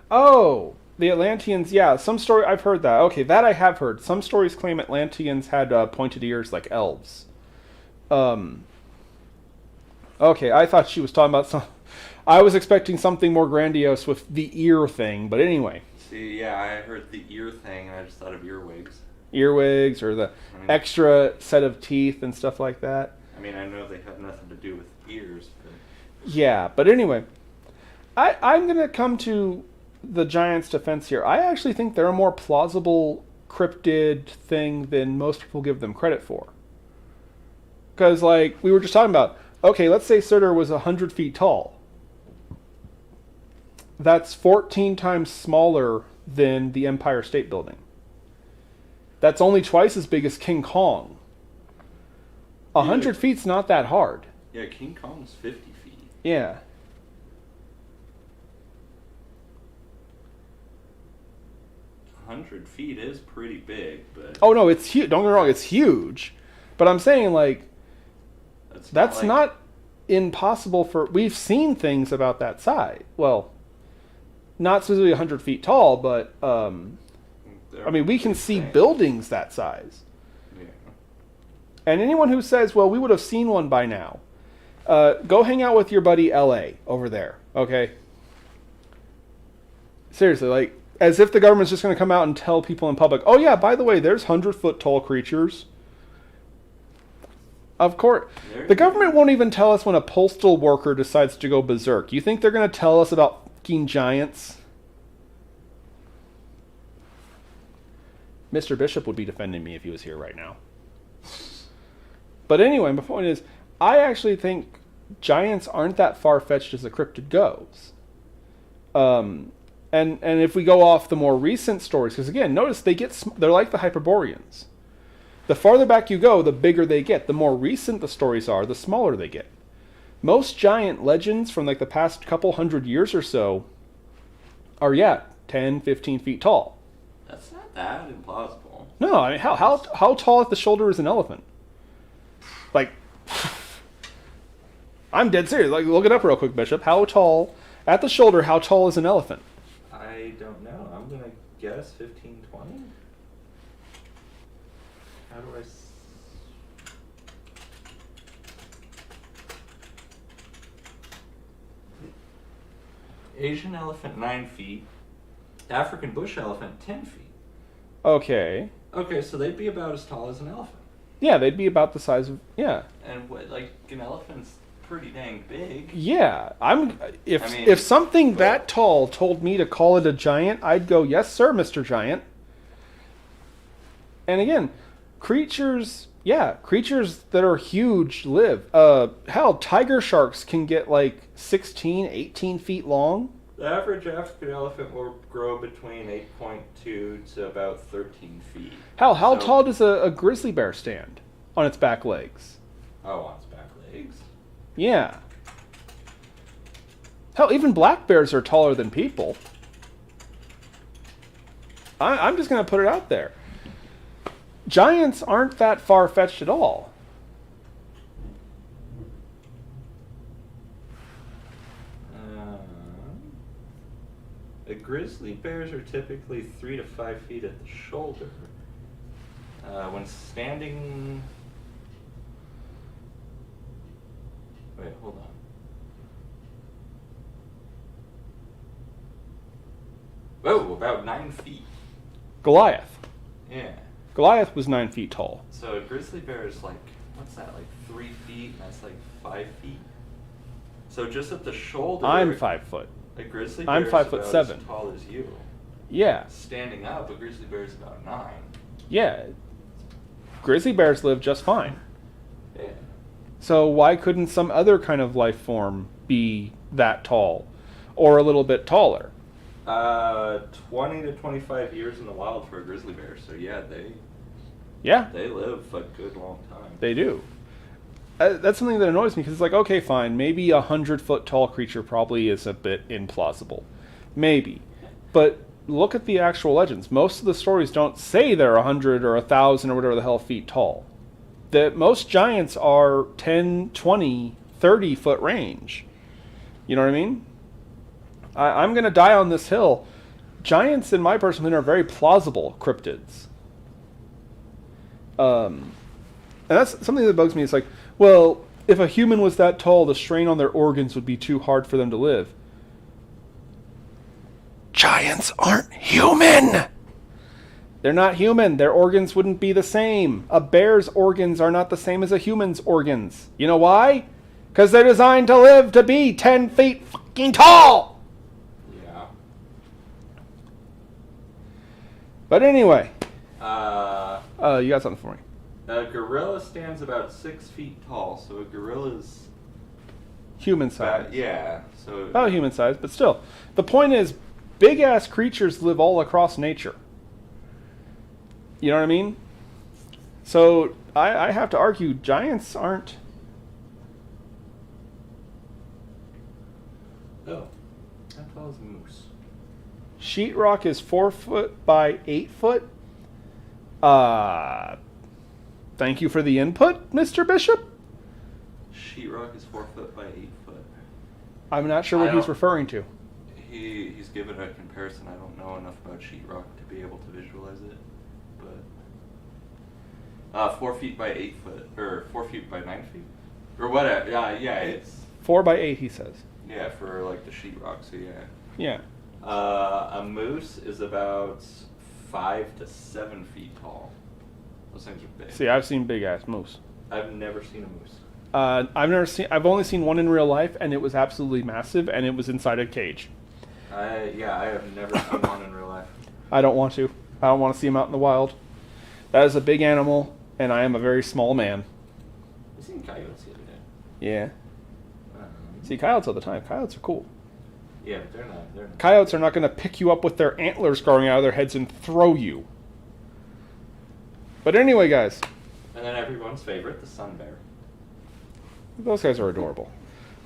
Oh, the Atlanteans. Yeah, some story I've heard that. Okay, that I have heard. Some stories claim Atlanteans had pointed ears like elves. Okay, I thought she was talking about some. I was expecting something more grandiose with the ear thing, but anyway. See, yeah, I heard the ear thing, and I just thought of earwigs. Earwigs, or the extra set of teeth and stuff like that. I mean, I know they have nothing to do with ears, but... Yeah, but anyway. I'm going to come to the Giants' defense here. I actually think they're a more plausible cryptid thing than most people give them credit for. Because, like, we were just talking about, okay, let's say Surtur was 100 feet tall. That's 14 times smaller than the Empire State Building. That's only twice as big as King Kong. 100 feet's not that hard. Yeah, King Kong's 50 feet. Yeah. $100 feet is pretty big, but... Oh, no, it's huge. Don't get me wrong, it's huge. But I'm saying, like, that's not impossible for... We've seen things about that size. Well, not specifically 100 feet tall, but, I mean, we can see buildings that size. Yeah. And anyone who says, well, we would have seen one by now, go hang out with your buddy L.A. over there, okay? Seriously, like, as if the government's just going to come out and tell people in public, oh, yeah, by the way, there's 100-foot-tall creatures. Of course. The government won't even tell us when a postal worker decides to go berserk. You think they're going to tell us about fucking giants? Mr. Bishop would be defending me if he was here right now. But anyway, my point is, I actually think giants aren't that far-fetched as a cryptid goes. And if we go off the more recent stories, because again, notice they're like the Hyperboreans. The farther back you go, the bigger they get. The more recent the stories are, the smaller they get. Most giant legends from like the past couple hundred years or so are, 10, 15 feet tall. That's not that implausible. No, I mean, how tall at the shoulder is an elephant? Like, I'm dead serious. Like, look it up real quick, Bishop. How tall At the shoulder, how tall is an elephant? I don't know. I'm going to guess 15, 20? How do I... Asian elephant, 9 feet. African bush elephant, 10 feet. Okay. Okay, so they'd be about as tall as an elephant. Yeah, they'd be about the size of... Yeah. And what, like, an elephant's pretty dang big. Yeah. If something that tall told me to call it a giant, I'd go, yes, sir, Mr. Giant. And again, creatures that are huge live. Hell, tiger sharks can get like 16, 18 feet long. The average African elephant will grow between 8.2 to about 13 feet. Hell, how tall does a grizzly bear stand on its back legs? Oh, on its back legs? Yeah. Hell, even black bears are taller than people. I'm just going to put it out there. Giants aren't that far-fetched at all. Grizzly bears are typically 3 to 5 feet at the shoulder. When standing... Wait, hold on. Whoa, about 9 feet. Goliath. Yeah. Goliath was 9 feet tall. So a grizzly bear is like, what's that, like 3 feet? And that's like 5 feet? So just at the shoulder... I'm 5 foot. A grizzly bear I'm is 5'7". as tall as you. Yeah. Standing up, a grizzly bear is about 9. Yeah. Grizzly bears live just fine. Yeah. So why couldn't some other kind of life form be that tall? Or a little bit taller? 20 to 25 years in the wild for a grizzly bear. So yeah, they live a good long time. They do. That's something that annoys me, because it's like, okay, fine, maybe 100-foot tall creature probably is a bit implausible. Maybe. But look at the actual legends. Most of the stories don't say they're 100 or 1,000 or whatever the hell feet tall. Most giants are 10, 20, 30-foot range. You know what I mean? I'm going to die on this hill. Giants, in my personal opinion, are very plausible cryptids. And that's something that bugs me. It's like, well, if a human was that tall, the strain on their organs would be too hard for them to live. Giants aren't human! They're not human. Their organs wouldn't be the same. A bear's organs are not the same as a human's organs. You know why? Because they're designed to live to be 10 feet fucking tall! Yeah. But anyway. You got something for me. A gorilla stands about 6 feet tall, so a gorilla's... Human size. Yeah, so... About human size, but still. The point is, big-ass creatures live all across nature. You know what I mean? So, I have to argue, giants aren't... Oh, how tall is a moose? Sheetrock is 4 foot by 8 foot. Thank you for the input, Mr. Bishop. Sheetrock is 4 foot by 8 foot. I'm not sure what he's referring to. He's given a comparison. I don't know enough about sheetrock to be able to visualize it, but 4 feet by 8 foot, or 4 feet by 9 feet, or whatever. Yeah, it's 4 by 8. He says. Yeah, for like the sheetrock. So yeah. Yeah. A moose is about 5 to 7 feet tall. Those things are big. See, I've seen big ass moose. I've never seen a moose. I've only seen one in real life, and it was absolutely massive, and it was inside a cage. I have never seen one in real life. I don't want to. I don't want to see them out in the wild. That is a big animal, and I am a very small man. I seen coyotes the other day. Yeah. See, coyotes all the time. Coyotes are cool. Yeah, but they're not. Coyotes are not going to pick you up with their antlers growing out of their heads and throw you. But anyway, guys. And then everyone's favorite, the sun bear. Those guys are adorable.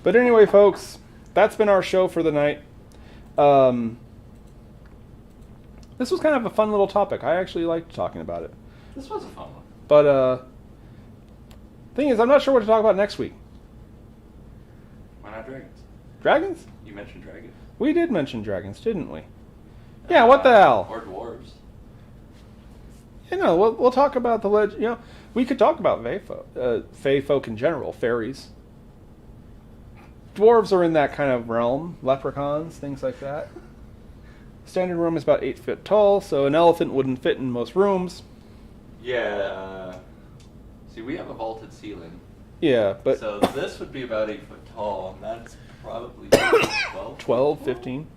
But anyway, folks, that's been our show for the night. This was kind of a fun little topic. I actually liked talking about it. This was a fun one. But, thing is, I'm not sure what to talk about next week. Why not dragons? Dragons? You mentioned dragons. We did mention dragons, didn't we? Yeah, what the hell? Or dwarves. You know, we'll talk about the legend. You know, we could talk about fae folk in general, fairies. Dwarves are in that kind of realm. Leprechauns, things like that. Standard room is about 8 feet tall, so an elephant wouldn't fit in most rooms. Yeah. See, we have a vaulted ceiling. Yeah, but... So this would be about 8 foot tall, and that's probably 12. 12, 15.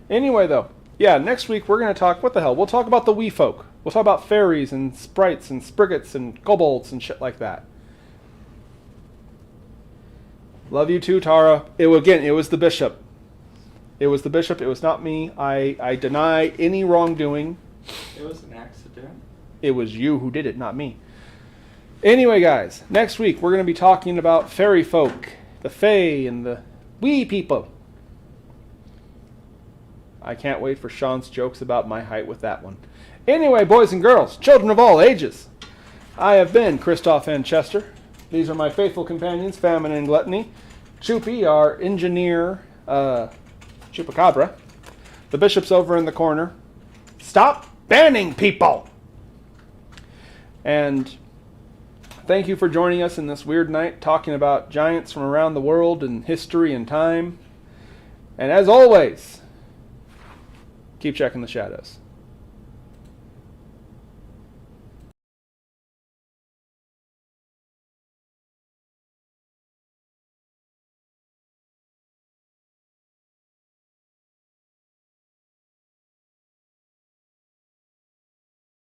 Anyway, though. Yeah, next week we're going to talk... What the hell? We'll talk about the wee folk. We'll talk about fairies and sprites and spriggets and kobolds and shit like that. Love you too, Tara. It was the bishop. It was the bishop. It was not me. I deny any wrongdoing. It was an accident. It was you who did it, not me. Anyway, guys, next week we're going to be talking about fairy folk, the fae, and the wee people. I can't wait for Sean's jokes about my height with that one. Anyway, boys and girls, children of all ages, I have been Kristoff N. Chester. These are my faithful companions, Famine and Gluttony. Choopy, our engineer, Chupacabra. The bishop's over in the corner. Stop banning people! And thank you for joining us in this weird night, talking about giants from around the world and history and time. And as always, keep checking the shadows.